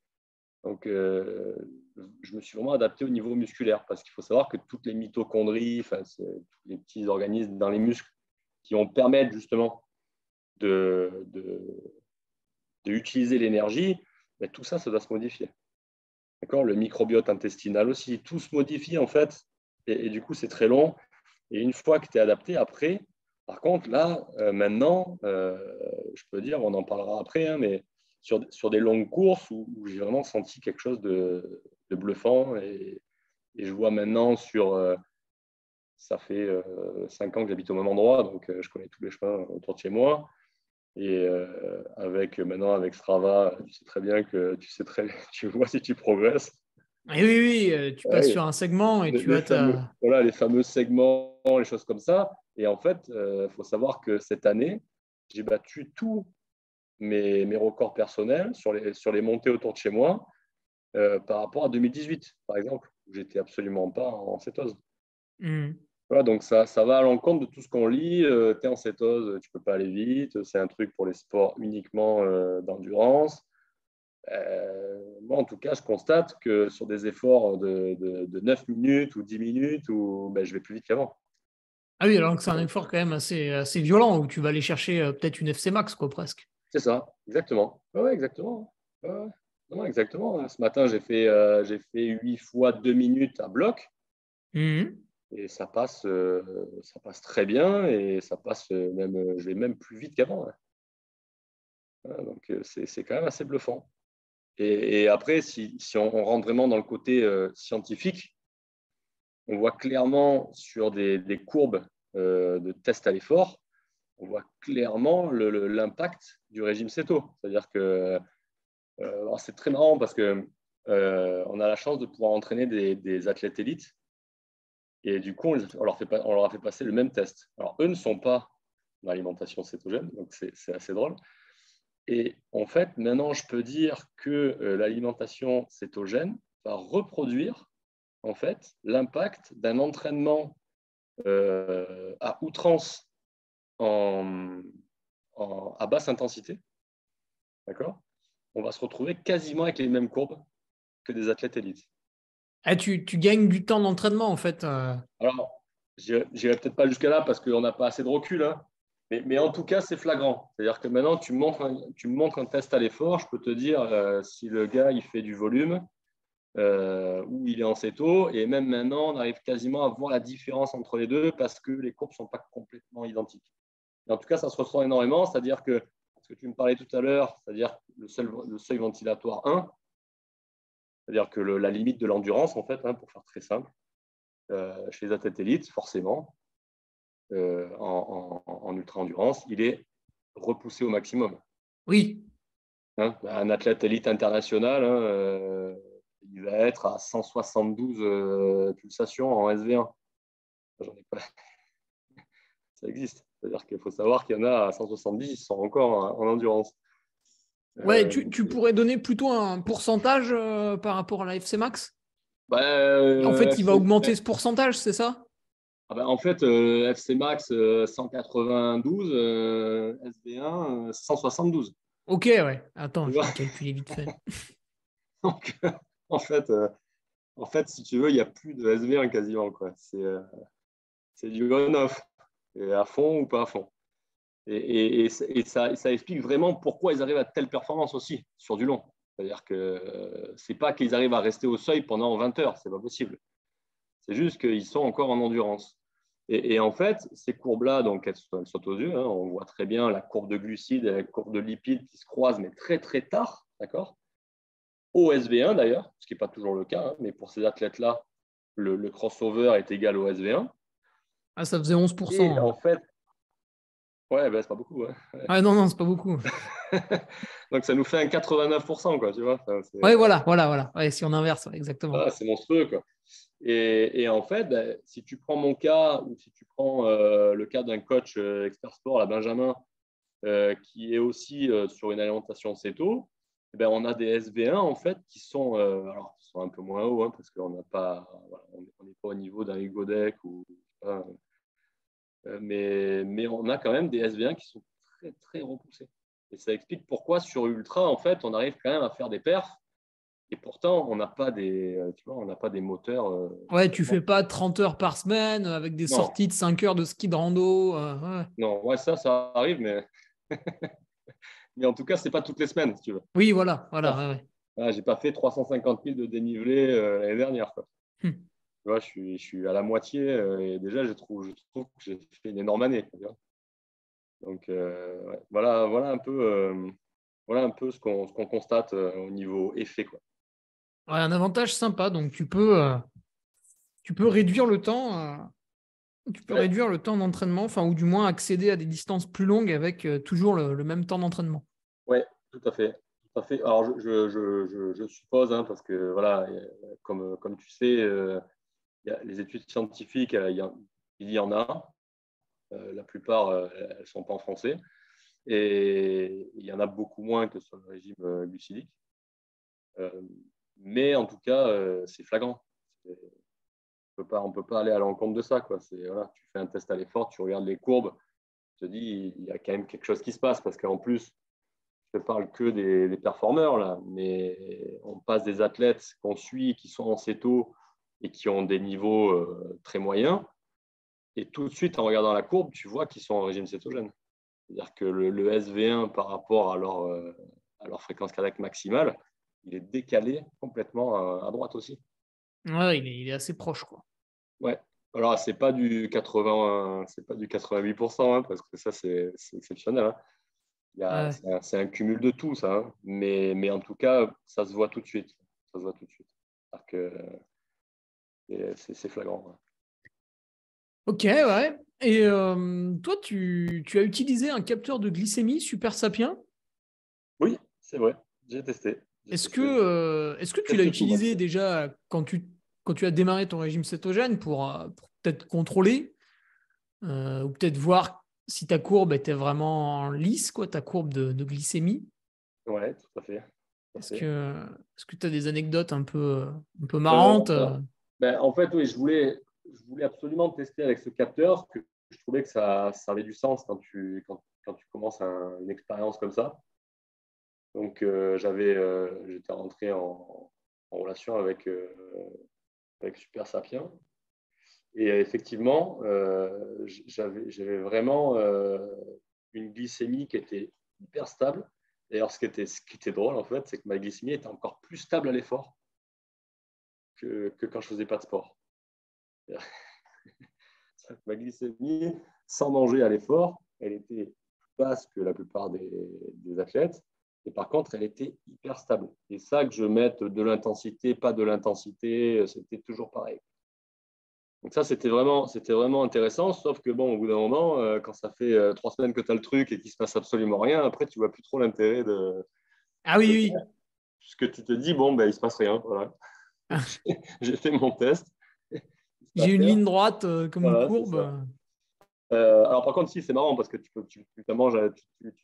Donc, je me suis vraiment adapté au niveau musculaire parce qu'il faut savoir que toutes les mitochondries, c'est tous les petits organismes dans les muscles qui vont permettre justement d'utiliser l'énergie, tout ça, ça doit se modifier. D'accord. Le microbiote intestinal aussi, tout se modifie en fait. Et du coup, c'est très long. Et une fois que tu es adapté, après, par contre, là, maintenant, je peux dire, on en parlera après, hein, mais sur des longues courses où j'ai vraiment senti quelque chose de bluffant. Et je vois maintenant ça fait 5 ans que j'habite au même endroit, donc je connais tous les chemins autour de chez moi. Et maintenant, avec Strava, tu sais très bien que tu vois si tu progresses. Et oui, oui, tu passes Ouais, sur un segment et tu as ta. les fameux segments, les choses comme ça. Et en fait, il faut savoir que cette année, j'ai battu tous mes records personnels sur les montées autour de chez moi par rapport à 2018, par exemple, où j'étais absolument pas en cétose. Voilà, donc ça va à l'encontre de tout ce qu'on lit. Tu es en cétose, tu peux pas aller vite. C'est un truc pour les sports uniquement d'endurance. Moi, en tout cas, je constate que sur des efforts de 9 minutes ou 10 minutes, je vais plus vite qu'avant. Ah oui, alors que c'est un effort quand même assez violent où tu vas aller chercher peut-être une FC Max, quoi, presque. C'est ça, exactement. Ouais, exactement. Ouais, ouais. Non, exactement. Ce matin, j'ai fait 8 fois 2 minutes à bloc Mhm. et ça passe très bien et ça passe même, je vais même plus vite qu'avant. Ouais. Donc, c'est quand même assez bluffant. Et après, si on rentre vraiment dans le côté scientifique, on voit clairement sur des courbes de tests à l'effort, on voit clairement l'impact du régime céto. C'est-à-dire que c'est très marrant parce que on a la chance de pouvoir entraîner des athlètes élites et du coup, on leur a fait passer le même test. Alors, eux ne sont pas dans l'alimentation cétogène, donc c'est assez drôle. Et en fait, maintenant, je peux dire que l'alimentation cétogène va reproduire en fait l'impact d'un entraînement à outrance à basse intensité. D'accord. On va se retrouver quasiment avec les mêmes courbes que des athlètes élites. Ah, tu gagnes du temps d'entraînement, en fait. Alors, j'irai peut-être pas jusqu'à là parce qu'on n'a pas assez de recul, hein, mais en tout cas, c'est flagrant. C'est-à-dire que maintenant, tu me montres un test à l'effort, je peux te dire si le gars il fait du volume ou il est en céto, et même maintenant, on arrive quasiment à voir la différence entre les deux parce que les courbes ne sont pas complètement identiques. Et en tout cas, ça se ressent énormément, c'est-à-dire que ce que tu me parlais tout à l'heure, c'est-à-dire le seuil ventilatoire 1, c'est-à-dire que la limite de l'endurance, en fait, hein, pour faire très simple, chez les athlètes élites, forcément, en ultra-endurance, il est repoussé au maximum. Oui. Hein, un athlète élite international, hein, il va être à 172 pulsations en SV1. J'en ai pas. Ça existe. C'est-à-dire qu'il faut savoir qu'il y en a à 170, ils sont encore en endurance. Ouais, tu pourrais donner plutôt un pourcentage par rapport à la FC Max? En fait, il va augmenter ce pourcentage, c'est ça? En fait, FC Max 192, SV1 172. Ok, ouais. Attends, Tu je vois. vais calculer vite fait. Donc, en fait, si tu veux, il n'y a plus de SV1 quasiment. Quoi. c'est du on-off, et à fond ou pas à fond. Et ça explique vraiment pourquoi ils arrivent à telle performance aussi sur du long. C'est-à-dire que c'est pas qu'ils arrivent à rester au seuil pendant 20 heures, c'est pas possible. C'est juste qu'ils sont encore en endurance. Et en fait, ces courbes-là, donc elles sautent aux yeux. Hein, on voit très bien la courbe de glucides et la courbe de lipides qui se croisent, mais très très tard, d'accord. Au SV1 d'ailleurs, ce qui n'est pas toujours le cas, hein, mais pour ces athlètes-là, le crossover est égal au SV1. Ah, ça faisait 11%. Et en fait, ouais, ben, c'est pas beaucoup. Ouais. Ouais, non, non, c'est pas beaucoup. Donc ça nous fait un 89%, quoi, tu vois. Enfin, Ouais, voilà. Ouais, si on inverse, ouais, exactement. c'est monstrueux, quoi. Et en fait, ben, si tu prends mon cas ou si tu prends le cas d'un coach expert sport, la Benjamin, qui est aussi sur une alimentation céto, eh ben, on a des SV1 en fait qui sont, qui sont un peu moins hauts, hein, parce qu'on n'a pas, voilà, on n'est pas au niveau d'un Hugo Deck mais on a quand même des SV1 qui sont très très repoussés. Et ça explique pourquoi sur Ultra en fait on arrive quand même à faire des perfs. Et pourtant, on n'a pas on n'a pas des moteurs. Ouais, tu fais pas 30 heures par semaine avec des Non, sorties de 5 heures de ski de rando. Ouais. non, ouais, ça arrive, mais en tout cas, c'est pas toutes les semaines, si tu veux. Oui, voilà. Ouais. Ah, j'ai pas fait 350 000 de dénivelé l'année dernière, quoi. Hum. Tu vois, je suis à la moitié et déjà, je trouve que j'ai fait une énorme année. Tu vois. Donc, ouais, voilà un peu ce qu'on constate au niveau effet, quoi. Ouais, un avantage sympa. Donc, tu peux réduire le temps. Tu peux Ouais, réduire le temps d'entraînement, enfin, ou du moins accéder à des distances plus longues avec toujours le même temps d'entraînement. ouais, tout à fait. Tout à fait. Alors, je suppose, hein, parce que voilà, comme tu sais, les études scientifiques, il y en a. La plupart, elles ne sont pas en français. Et il y en a beaucoup moins que sur le régime glucidique. Euh, mais en tout cas, c'est flagrant. On peut pas aller à l'encontre de ça. Quoi. Voilà, tu fais un test à l'effort, tu regardes les courbes, tu te dis, il y a quand même quelque chose qui se passe. Parce qu'en plus, je ne parle que des performeurs, là, mais on passe des athlètes qu'on suit, qui sont en céto et qui ont des niveaux très moyens. Et tout de suite, en regardant la courbe, tu vois qu'ils sont en régime cétogène. C'est-à-dire que le SV1 par rapport à leur fréquence cardiaque maximale, il est décalé complètement à droite aussi. Ouais, il est assez proche, quoi. Ouais. Alors, c'est pas du 88%, hein, parce que ça, c'est exceptionnel. Hein. Ouais. C'est un cumul de tout, ça. Hein. Mais en tout cas, ça se voit tout de suite. Ça se voit tout de suite. C'est flagrant. Ouais. Ok, ouais. Et toi, tu as utilisé un capteur de glycémie Super Sapien. Oui, c'est vrai. J'ai testé. J'ai Est-ce que, testé. euh, est-ce que tu l'as Presque tout, utilisé même. déjà quand tu as démarré ton régime cétogène pour peut-être contrôler ou peut-être voir si ta courbe était vraiment lisse, quoi, ta courbe de glycémie? Ouais, tout à fait. Tout à Est-ce fait. que est-ce que tu as des anecdotes un peu Euh, marrantes? Ben, en fait, oui, je voulais absolument tester avec ce capteur parce que je trouvais que ça avait du sens quand tu commences une expérience comme ça. Donc, j'étais rentré en relation avec Super Sapien. Et effectivement, j'avais vraiment une glycémie qui était hyper stable. D'ailleurs, ce qui était drôle, en fait, c'est que ma glycémie était encore plus stable à l'effort que quand je faisais pas de sport. Ma glycémie, sans manger à l'effort, elle était plus basse que la plupart des athlètes. Et par contre, elle était hyper stable. Et ça, que je mette de l'intensité, pas de l'intensité, c'était toujours pareil. Donc ça, c'était vraiment intéressant. Sauf que bon, au bout d'un moment, quand ça fait 3 semaines que tu as le truc et qu'il se passe absolument rien, après, tu vois plus trop l'intérêt Ah oui, de oui. faire. Puisque tu te dis, bon, ben, il se passe rien. Voilà. Ah, J'ai fait mon test. Il se j'ai passe une rien. ligne droite comme Voilà, c'est courbe. ça. Alors par contre, si, c'est marrant parce que tu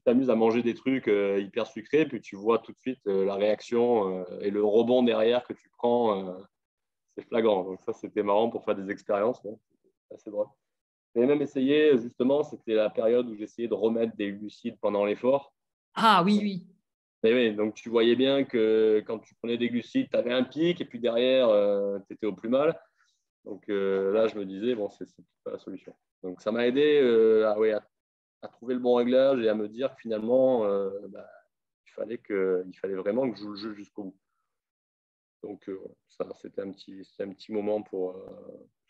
t'amuses à manger des trucs hyper sucrés, puis tu vois tout de suite la réaction et le rebond derrière que tu prends, c'est flagrant. Donc ça, c'était marrant pour faire des expériences. Ouais. C'est assez drôle. J'ai même essayé, justement, c'était la période où j'essayais de remettre des glucides pendant l'effort. Ah oui, oui. Et oui, donc tu voyais bien que quand tu prenais des glucides, tu avais un pic et puis derrière, tu étais au plus mal. Donc là, je me disais, bon, c'est pas la solution. Donc ça m'a aidé à trouver le bon réglage et à me dire que finalement, il fallait vraiment que je joue le jeu jusqu'au bout. Donc ça, c'était un petit moment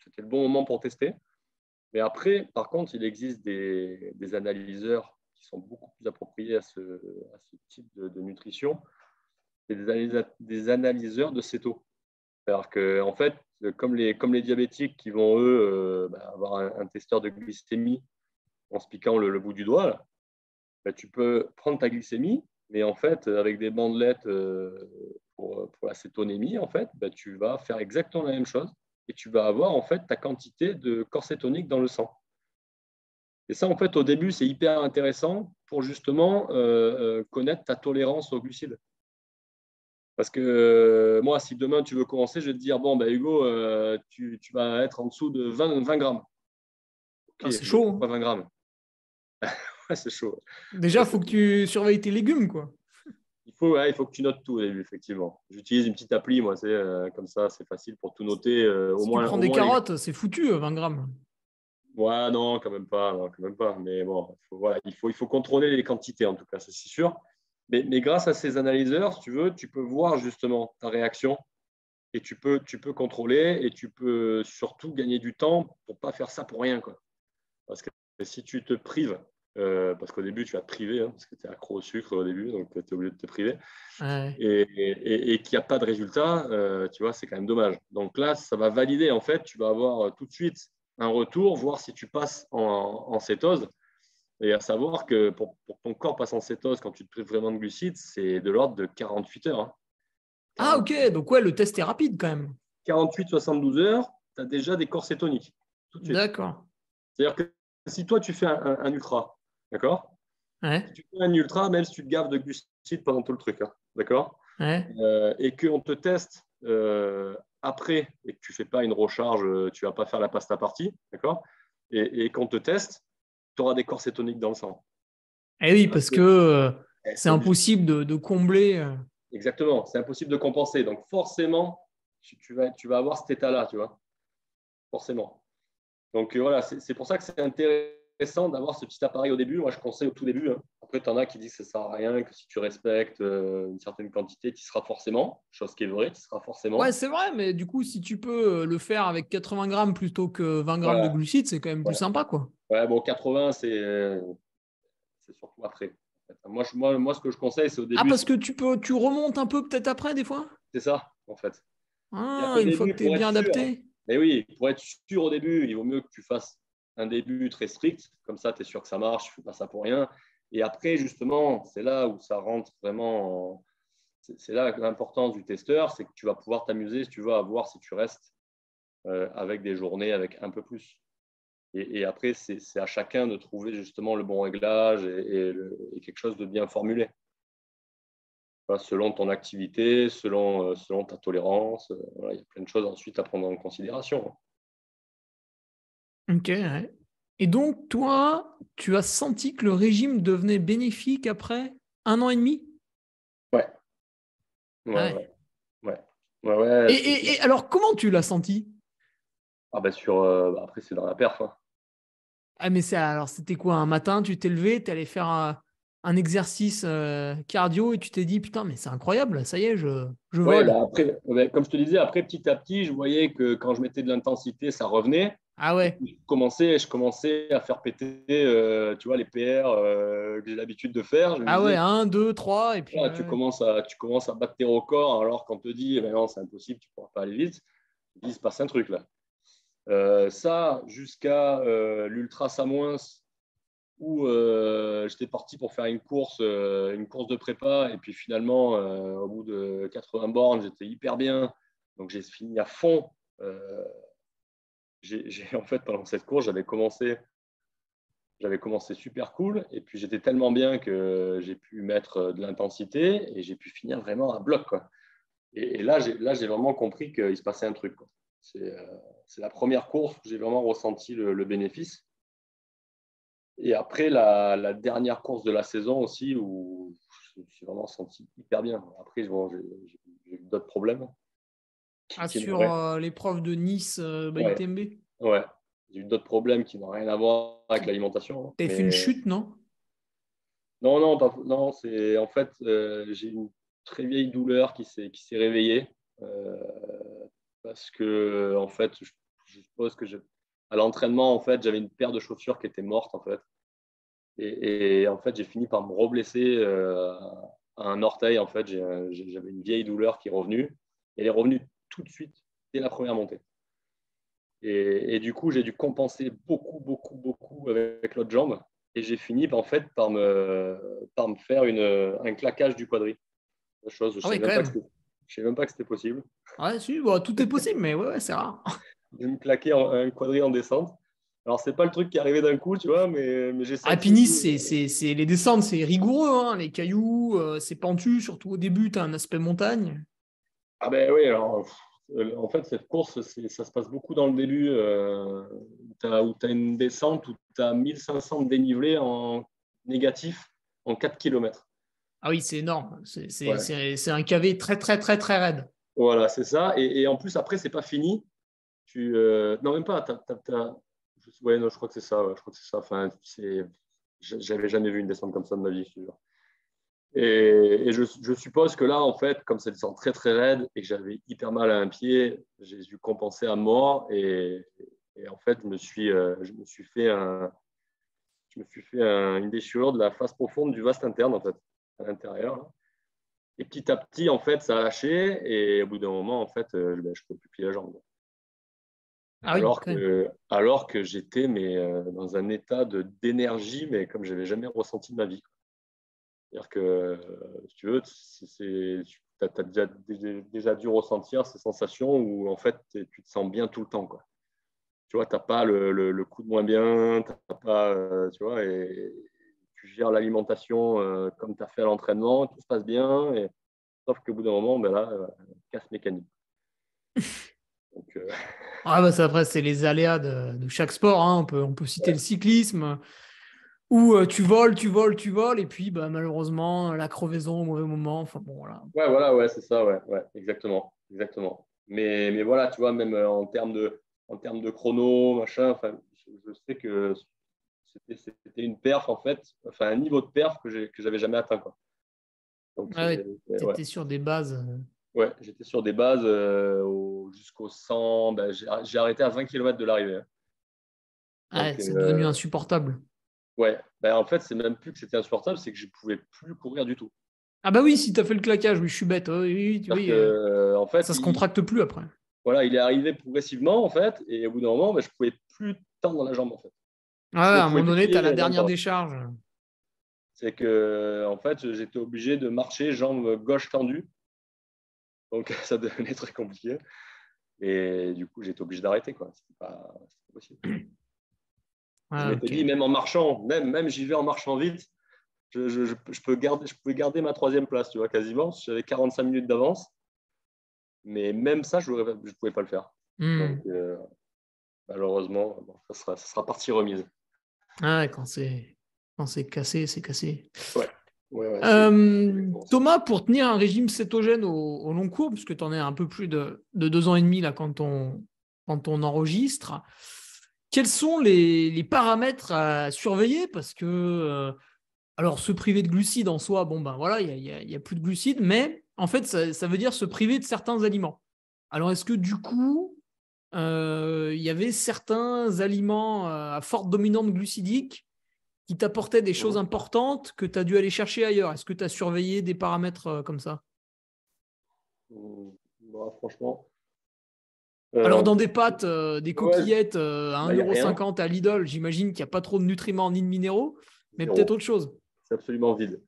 c'était le bon moment pour tester. Mais après, par contre, il existe des analyseurs qui sont beaucoup plus appropriés à ce type de nutrition. C'est des analyseurs de céto. Alors que, en fait, comme les diabétiques qui vont, eux, avoir un testeur de glycémie en se piquant le bout du doigt, là, tu peux prendre ta glycémie, mais en fait, avec des bandelettes pour la cétonémie, en fait, tu vas faire exactement la même chose et tu vas avoir en fait ta quantité de corps cétonique dans le sang. Et ça, en fait, au début, c'est hyper intéressant pour justement connaître ta tolérance aux glucides. Parce que moi, si demain tu veux commencer, je vais te dire, bon, Hugo, tu vas être en dessous de 20 grammes. Ok, Ah, c'est mais chaud, pourquoi hein. 20 grammes? Ouais, c'est chaud. Déjà, il faut que tu surveilles tes légumes, quoi. Il faut que tu notes tout au début, effectivement. J'utilise une petite appli, moi, comme ça, c'est facile pour tout noter. Si tu prends Au des moins les. carottes, c'est foutu, 20 grammes. Ouais, non, quand même pas. Non, quand même pas. Mais bon, il faut contrôler les quantités, en tout cas, ça, c'est sûr. Mais grâce à ces analyseurs, si tu veux, tu peux voir justement ta réaction et tu peux contrôler et tu peux surtout gagner du temps pour ne pas faire ça pour rien, quoi. Parce que si tu te prives, parce qu'au début, tu vas te priver, hein, parce que tu es accro au sucre au début, donc tu es obligé de te priver, Ouais. et qu'il n'y a pas de résultat, tu vois, c'est quand même dommage. Donc là, ça va valider, en fait, tu vas avoir tout de suite un retour, voir si tu passes en cétose. Et à savoir que pour que ton corps passe en cétose quand tu te prives vraiment de glucides, c'est de l'ordre de 48 heures. Hein. Ah, ok, donc ouais, le test est rapide quand même. 48-72 heures, tu as déjà des corps cétoniques, tout de suite. D'accord. C'est-à-dire que si toi, tu fais un ultra, d'accord? Si Ouais, tu fais un ultra, même si tu te gaves de glucides pendant tout le truc, hein, d'accord? ouais. Et qu'on te teste après et que tu ne fais pas une recharge, tu ne vas pas faire la pasta partie, d'accord? Et qu'on te teste, tu auras des corps cétoniques dans le sang. Eh oui, Parce parce que que c'est c'est obligé. impossible de combler. Exactement, c'est impossible de compenser. Donc forcément, tu vas avoir cet état-là, tu vois, forcément. Donc voilà, c'est pour ça que c'est intéressant d'avoir ce petit appareil au début. Moi, je conseille au tout début. Hein. Après, tu en as qui disent que ça ne sert à rien, que si tu respectes une certaine quantité, tu y seras forcément. Chose qui est vraie, tu y seras Ouais, forcément. c'est vrai, mais du coup, si tu peux le faire avec 80 grammes plutôt que 20 grammes de Voilà. glucides, c'est quand même plus Ouais. sympa, quoi. Ouais, bon, 80, c'est surtout après. Moi, ce que je conseille, c'est au Ah, début, parce que tu remontes un peu peut-être après, des fois? c'est ça, en fait. C'est-à-dire Ah, qu'au une fois début, que tu es pour être bien sûr, adapté. mais oui, pour être sûr au début, il vaut mieux que tu fasses un début très strict, comme ça, tu es sûr que ça marche, tu ne fais pas ça pour rien. Et après, justement, c'est là où ça rentre vraiment. C'est là l'importance du testeur, c'est que tu vas pouvoir t'amuser, si tu veux, à voir si tu restes avec des journées avec un peu plus. Et après, c'est à chacun de trouver justement le bon réglage et quelque chose de bien formulé. Selon ton activité, selon ta tolérance. Voilà, il y a plein de choses ensuite à prendre en considération. Ok, ouais. Et donc, toi, tu as senti que le régime devenait bénéfique après 1 an et demi? Ouais, ouais, Ah ouais. ouais. Ouais, ouais, ouais, Et alors, comment tu l'as senti? après, c'est dans la perf. Hein. Ah, mais alors, c'était quoi? Un matin, tu t'es levé, tu allé faire un exercice cardio et tu t'es dit, putain, mais c'est incroyable, ça y est, je Ouais, vole. après, comme je te disais, après, petit à petit, je voyais que quand je mettais de l'intensité, ça revenait. Ah Et ouais. puis, je commençais à faire péter, tu vois, les PR que j'ai l'habitude de faire. Je me Ah ouais, disais, 1, 2, 3, et puis voilà, ouais. tu commences à battre tes records alors qu'on te dit, eh ben non, c'est impossible, tu ne pourras pas aller vite. Il se passe un truc là. Ça, jusqu'à l'Ultra Samoins, où j'étais parti pour faire une course de prépa, et puis finalement, au bout de 80 bornes, j'étais hyper bien. Donc j'ai fini à fond. En fait, pendant cette course, j'avais commencé super cool, et puis j'étais tellement bien que j'ai pu mettre de l'intensité, et j'ai pu finir vraiment à bloc, quoi. Et là, j'ai vraiment compris qu'il se passait un truc, quoi. C'est la première course où j'ai vraiment ressenti le bénéfice. Et après, la dernière course de la saison aussi, où je me suis vraiment senti hyper bien. Après, bon, j'ai eu d'autres problèmes Sur l'épreuve de Nice Ouais, ITMB. ouais. J'ai eu d'autres problèmes qui n'ont rien à voir avec l'alimentation. Hein, T'avais fait une chute, non? Non, non, c'est en fait, j'ai une très vieille douleur qui s'est réveillée euh, parce que en fait, je suppose que à l'entraînement, en fait, j'avais une paire de chaussures qui était morte en fait, et en fait, j'ai fini par me reblesser à un orteil. En fait, j'avais une vieille douleur qui est revenue. Elle est revenue tout de suite dès la première montée. Et du coup, j'ai dû compenser beaucoup avec l'autre jambe. Et j'ai fini en fait par me faire un claquage du quadri. Chose, Ah oui, quand même. je savais même pas que c'était possible. Ouais, si, bon, tout est possible, mais ouais, c'est rare. De me claquer un quadri en descente. Alors, c'est pas le truc qui est arrivé d'un coup, tu vois, mais j'ai Ah, et puis senti. Nice, les descentes, c'est rigoureux, hein, les cailloux, c'est pentu, surtout au début, tu as un aspect montagne. Ah ben oui, alors en fait, cette course, ça se passe beaucoup dans le début, où tu as une descente où tu as 1500 de dénivelé en négatif en 4 km. Ah oui, c'est énorme. Ouais. C'est un KV très raide. Voilà, c'est ça. Et en plus, après, c'est pas fini. Non, même pas. Ouais, non, je crois que c'est ça. Ouais, je crois que c'est ça. Enfin, j'avais jamais vu une descente comme ça de ma vie, je te jure. Et je suppose que là, en fait, comme ça descend très raide et que j'avais hyper mal à un pied, j'ai dû compenser à mort. Et en fait, je me suis fait, une déchirure de la face profonde du vaste interne, en fait, à l'intérieur. Là. Et petit à petit, en fait, ça a lâché. Et au bout d'un moment, en fait, je ne peux plus plier la jambe. Ah oui, quand même. Alors que j'étais dans un état d'énergie, mais comme je n'avais jamais ressenti de ma vie. C'est-à-dire que, si tu veux, tu as déjà dû ressentir ces sensations où, en fait, tu te sens bien tout le temps. Quoi. Tu vois, tu n'as pas le coup de moins bien, t'as pas, tu vois, et tu gères l'alimentation comme tu as fait à l'entraînement, tout se passe bien, sauf qu'au bout d'un moment, ben là, casse mécanique. Donc, Ah bah ça, après, c'est les aléas de chaque sport, hein. On peut citer le cyclisme, où tu voles, et puis bah, malheureusement, la crevaison au mauvais moment. Enfin bon, voilà. ouais, voilà, ouais, c'est ça, ouais, exactement. Mais voilà, tu vois, même en termes de chrono, machin, enfin, je sais que c'était une perf, en fait, enfin, un niveau de perf que j'avais jamais atteint, quoi. Donc, Ah ouais, ouais, t'étais sur des bases. ouais, j'étais sur des bases jusqu'au 100, ben, j'ai arrêté à 20 km de l'arrivée. Hein. Ah Donc, ouais, c'est devenu insupportable. ouais, ben, en fait, c'est même plus que c'était insupportable, c'est que je ne pouvais plus courir du tout. Ah bah oui, si t'as fait le claquage, oui, je suis bête. Oui, C'est-à-dire que, en fait, ça se contracte plus après. voilà, il est arrivé progressivement, en fait, et au bout d'un moment, ben, je ne pouvais plus tendre la jambe, en fait. Ah Je ouais, ne à un pouvais moment plus donné, t'as plier la la jambe, dernière pardon. décharge. C'est que, en fait, j'étais obligé de marcher jambe gauche tendue, donc ça devenait très compliqué. Et du coup, j'étais obligé d'arrêter, quoi. C'était pas possible. Je Ah m'étais ok. dit, même en marchant, même j'y vais en marchant vite, je pouvais garder ma troisième place, tu vois, quasiment. J'avais 45 minutes d'avance, mais même ça, je ne pouvais pas le faire. Donc, Hmm. malheureusement, bon, ça sera partie remise. Ah ouais, quand c'est cassé, c'est cassé. Ouais, ouais, c'est exactement ça. Thomas, pour tenir un régime cétogène au long cours, puisque tu en es un peu plus de 2 ans et demi là, quand on enregistre, quels sont les paramètres à surveiller? Parce que, alors, se priver de glucides en soi, bon, ben voilà, il y a plus de glucides, mais en fait, ça veut dire se priver de certains aliments. Alors, est-ce que du coup, il y avait certains aliments à forte dominante glucidique qui t'apportaient des choses Mhm. importantes que tu as dû aller chercher ailleurs? Est-ce que tu as surveillé des paramètres comme ça? Bon, franchement, Alors, euh, dans des pâtes, des ouais, coquillettes à bah, il n'y a rien. 1,50 € à Lidl, j'imagine qu'il n'y a pas trop de nutriments ni de minéraux, mais peut-être Zéro. autre chose. C'est absolument vide.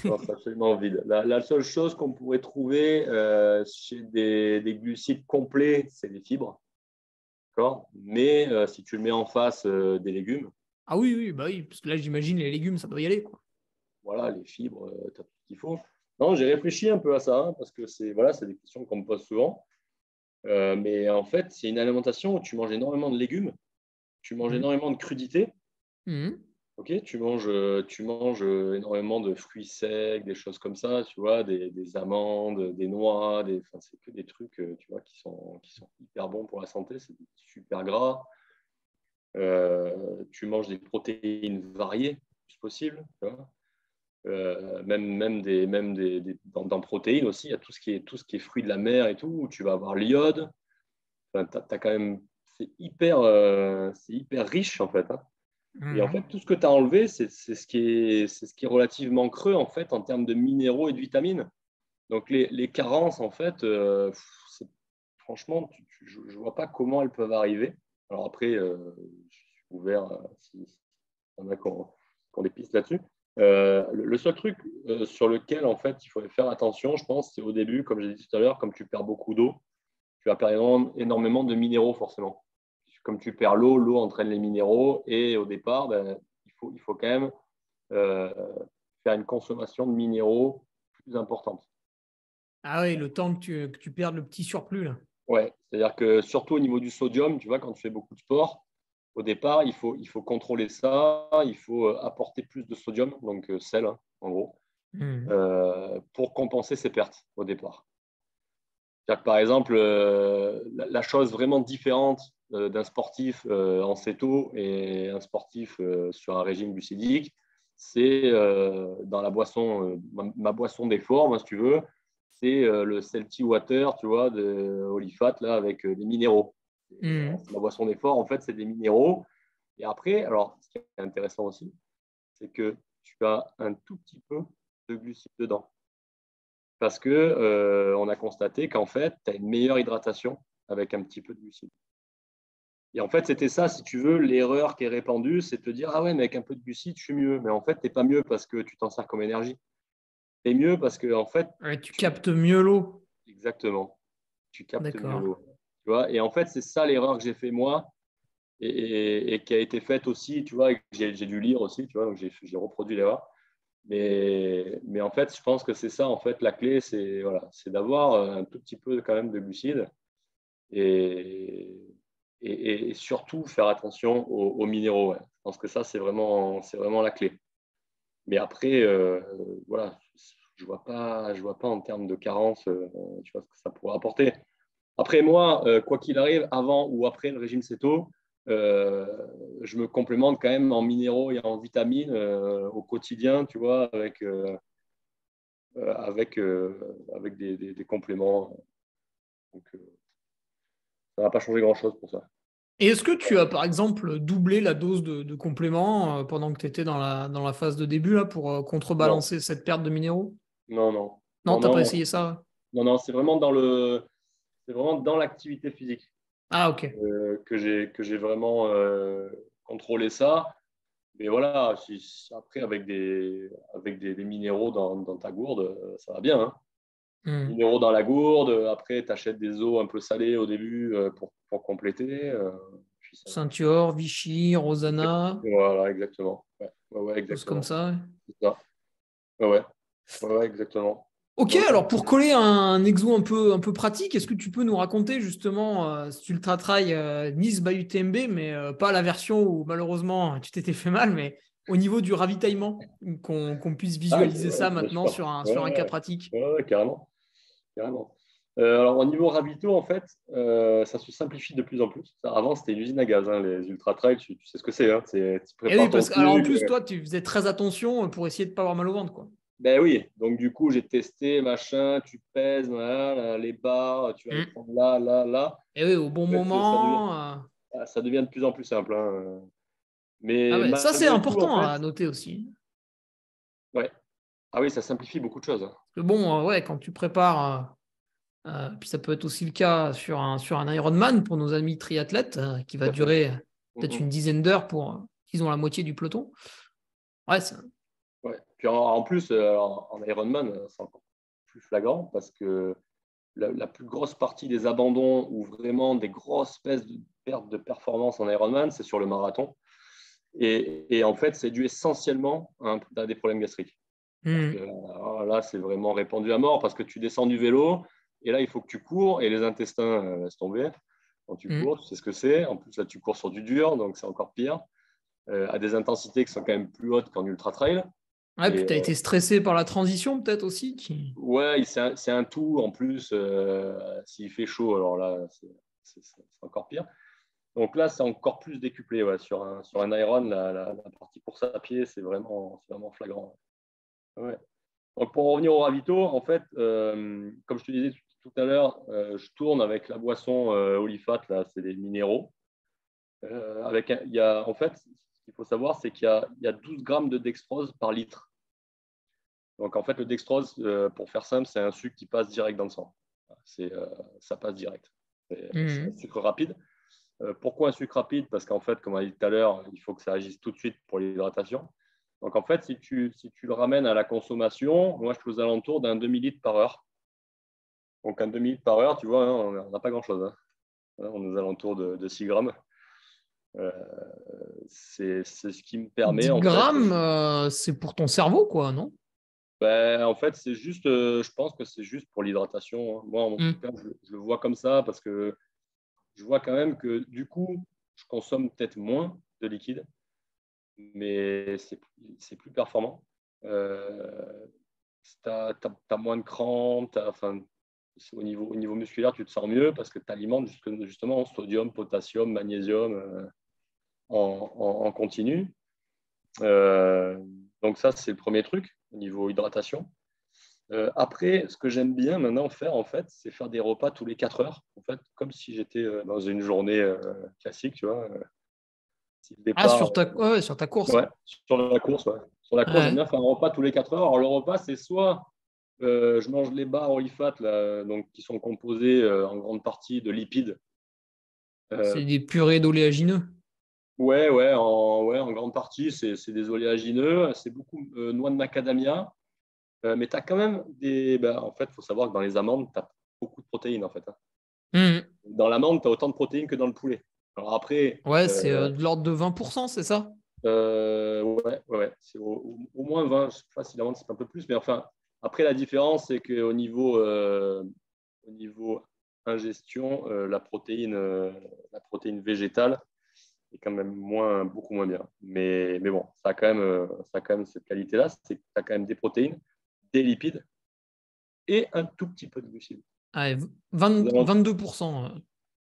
Non, c'est absolument vide. La seule chose qu'on pourrait trouver chez des glucides complets, c'est des fibres. D'accord. Mais si tu le mets en face des légumes, Ah oui, oui, bah oui, parce que là, j'imagine les légumes, ça doit y aller, quoi. voilà, les fibres, tu as tout ce qu'il faut. Non, j'ai réfléchi un peu à ça, hein, parce que c'est des questions qu'on me pose souvent. Mais en fait, c'est une alimentation où tu manges énormément de légumes, tu manges Mhm. énormément de crudités. Mhm. Ok, tu manges énormément de fruits secs, des choses comme ça, tu vois, des amandes, des noix, enfin, c'est que des trucs, tu vois, qui sont hyper bons pour la santé, c'est super gras. Tu manges des protéines variées, le plus possible, tu vois. Dans protéines aussi, il y a tout ce qui est fruits de la mer et tout, où tu vas avoir l'iode. Enfin, t'as quand même, c'est hyper riche en fait, hein. Et en fait, tout ce que tu as enlevé, c'est ce qui est relativement creux en fait en termes de minéraux et de vitamines. Donc les carences, en fait, franchement, je ne vois pas comment elles peuvent arriver. Alors après, je suis ouvert si y en a qui ont des pistes là-dessus. Le seul truc sur lequel, en fait, il faut faire attention, je pense, c'est au début, comme j'ai dit tout à l'heure, comme tu perds beaucoup d'eau, tu vas perdre énormément de minéraux, forcément. Comme tu perds l'eau, l'eau entraîne les minéraux, et au départ, ben, il faut quand même euh, faire une consommation de minéraux plus importante. Ah oui, le temps que tu perdes le petit surplus, là. Ouais, c'est-à-dire que surtout au niveau du sodium, tu vois, quand tu fais beaucoup de sport, au départ, il faut contrôler ça, il faut apporter plus de sodium, donc sel, hein, en gros, Hmm. pour compenser ces pertes au départ. C'est-à-dire que, par exemple, la chose vraiment différente d'un sportif en céto et un sportif sur un régime glucidique, c'est dans la boisson, ma boisson d'effort, moi, si tu veux, c'est le Celtic Water, tu vois, de Olifat, là, avec des minéraux. Hmm. Ma boisson d'effort, en fait, c'est des minéraux. Et après, alors, ce qui est intéressant aussi, c'est que tu as un tout petit peu de glucides dedans. Parce que on a constaté qu'en fait, tu as une meilleure hydratation avec un petit peu de glucides. Et en fait, c'était ça, si tu veux, l'erreur qui est répandue, c'est de te dire, ah ouais, mais avec un peu de glucides, je suis mieux. Mais en fait, tu n'es pas mieux parce que tu t'en sers comme énergie. Tu es mieux parce que, en fait, Ouais, tu captes mieux l'eau. exactement, tu captes mieux D'accord. l'eau. Tu vois, et en fait, c'est ça l'erreur que j'ai fait moi et qui a été faite aussi, tu vois, et que j'ai dû lire aussi, tu vois, donc j'ai reproduit l'erreur. Mais en fait, je pense que c'est ça, en fait, la clé, c'est voilà, c'est d'avoir un tout petit peu quand même de glucides et, et surtout faire attention aux minéraux. Ouais. Je pense que ça, c'est vraiment la clé. Mais après, voilà, je vois pas en termes de carence, tu vois, ce que ça pourrait apporter. Après, moi, quoi qu'il arrive, avant ou après le régime céto, euh, je me complémente quand même en minéraux et en vitamines au quotidien, tu vois, avec des compléments. Donc, ça n'a pas changé grand-chose pour ça. Et est-ce que tu as, par exemple, doublé la dose de compléments pendant que tu étais dans la phase de début là, pour Non, contrebalancer cette perte de minéraux? non, non, Non, non, t'as pas non, essayé ça? non, non, c'est vraiment dans l'activité physique Ah, ok. que j'ai vraiment contrôlé ça. Mais voilà, après, avec des minéraux dans ta gourde, ça va bien, hein. Hmm. Minéraux dans la gourde, après, tu achètes des eaux un peu salées au début pour compléter. Puis ça, Ceinture, Vichy, Rosana, voilà, exactement. Ouais, ouais, ouais, choses comme exactement. ça. C'est ça. Ouais, ouais, ouais, ouais, exactement. Ok, Non, alors pour coller un exo un peu pratique, est-ce que tu peux nous raconter justement cet ultra trail Nice by UTMB, mais pas la version où malheureusement tu t'étais fait mal, mais au niveau du ravitaillement, qu'on puisse ah, visualiser ouais, ça bien maintenant sûr. sur un cas Ouais, pratique. ouais, ouais, carrément. Carrément. Alors, au niveau ravito, en fait, ça se simplifie de plus en plus. Avant, c'était une usine à gaz, hein, les ultra trails, tu sais ce que c'est, hein. Tu Et oui, prépares ton parce que alors en truc. plus, toi, tu faisais très attention pour essayer de pas avoir mal au ventre, quoi. Ben oui, donc du coup, j'ai testé, machin, tu pèses, voilà, les barres, tu vas les Hmm. prendre là, là, là. Et oui, au bon En fait, ça devient, moment. ça devient de plus en plus simple, hein. Ah Mais ouais, ça c'est malgré tout, en important fait, à noter aussi. ouais. Ah oui, ça simplifie beaucoup de choses, hein. Parce que bon, ouais, quand tu prépares. Puis ça peut être aussi le cas sur un Ironman pour nos amis triathlètes qui va Tout à fait. durer peut-être Mhm. une dizaine d'heures pour qu'ils ont la moitié du peloton. Ouais, Ouais. Puis en plus, en Ironman, c'est encore plus flagrant parce que la plus grosse partie des abandons ou vraiment des grosses pertes de performance en Ironman, c'est sur le marathon. Et en fait, c'est dû essentiellement à des problèmes gastriques. Parce que Hmm. là, c'est vraiment répandu à mort parce que tu descends du vélo et là, il faut que tu cours et les intestins laissent tomber. Quand tu Hmm. cours, tu sais ce que c'est. En plus, là, tu cours sur du dur, donc c'est encore pire. à des intensités qui sont quand même plus hautes qu'en ultra-trail. Ouais, puis tu as été stressé par la transition peut-être aussi Ouais, c'est un tout. En plus, s'il fait chaud, alors là, c'est encore pire. Donc là, c'est encore plus décuplé. Ouais. Sur un Iron, la partie course à pied, c'est vraiment flagrant. Ouais. Donc pour en revenir au ravito, en fait, comme je te disais tout à l'heure, je tourne avec la boisson Olifat, là, c'est des minéraux. En fait, ce qu'il faut savoir, c'est qu'il y a 12 grammes de dextrose par litre. Donc, en fait, le dextrose, pour faire simple, c'est un sucre qui passe direct dans le sang. Ça passe direct. C'est un sucre rapide. Pourquoi un sucre rapide? Parce qu'en fait, comme on a dit tout à l'heure, il faut que ça agisse tout de suite pour l'hydratation. Donc, en fait, si tu le ramènes à la consommation, moi, je suis aux alentours d'un demi-litre par heure. Donc, un demi-litre par heure, tu vois, hein, on n'a pas grand-chose. Hein. On est aux alentours de 6 grammes. C'est ce qui me permet, 10 en fait. grammes, c'est pour ton cerveau, quoi, non? Ben, en fait, c'est juste, je pense que c'est juste pour l'hydratation. Hein. Moi, en tout cas, je le vois comme ça parce que je vois quand même que du coup, je consomme peut-être moins de liquide, mais c'est plus performant. Tu as moins de crampes, enfin, au niveau musculaire, tu te sens mieux parce que tu alimentes justement sodium, potassium, magnésium en continu. Donc ça, c'est le premier truc au niveau hydratation. Après, ce que j'aime bien maintenant faire, en fait, c'est faire des repas tous les 4 heures, en fait, comme si j'étais dans une journée classique, tu vois. Si le Ah, départ, sur ta course. ouais, sur la course, ouais. Sur la course, j'aime Ouais. bien faire un repas tous les 4 heures. Alors, le repas, c'est soit je mange les bars Olifat, là, donc, qui sont composés en grande partie de lipides. C'est des purées d'oléagineux. Ouais, en grande partie, c'est des oléagineux. C'est beaucoup noix de macadamia. Mais tu as quand même des. Ben, en fait, il faut savoir que dans les amandes, tu as beaucoup de protéines, en fait. Hein. Mmh. Dans l'amande, tu as autant de protéines que dans le poulet. Alors après, Ouais, c'est de l'ordre de 20%, c'est ça? ouais. C'est au moins 20. Je ne sais pas si l'amande, c'est un peu plus. Mais enfin, après, la différence, c'est qu'au au niveau ingestion, la protéine végétale est quand même beaucoup moins bien. Mais bon, ça a quand même cette qualité-là. C'est que tu as quand même des protéines, des lipides et un tout petit peu de glucides. Ouais, 22%,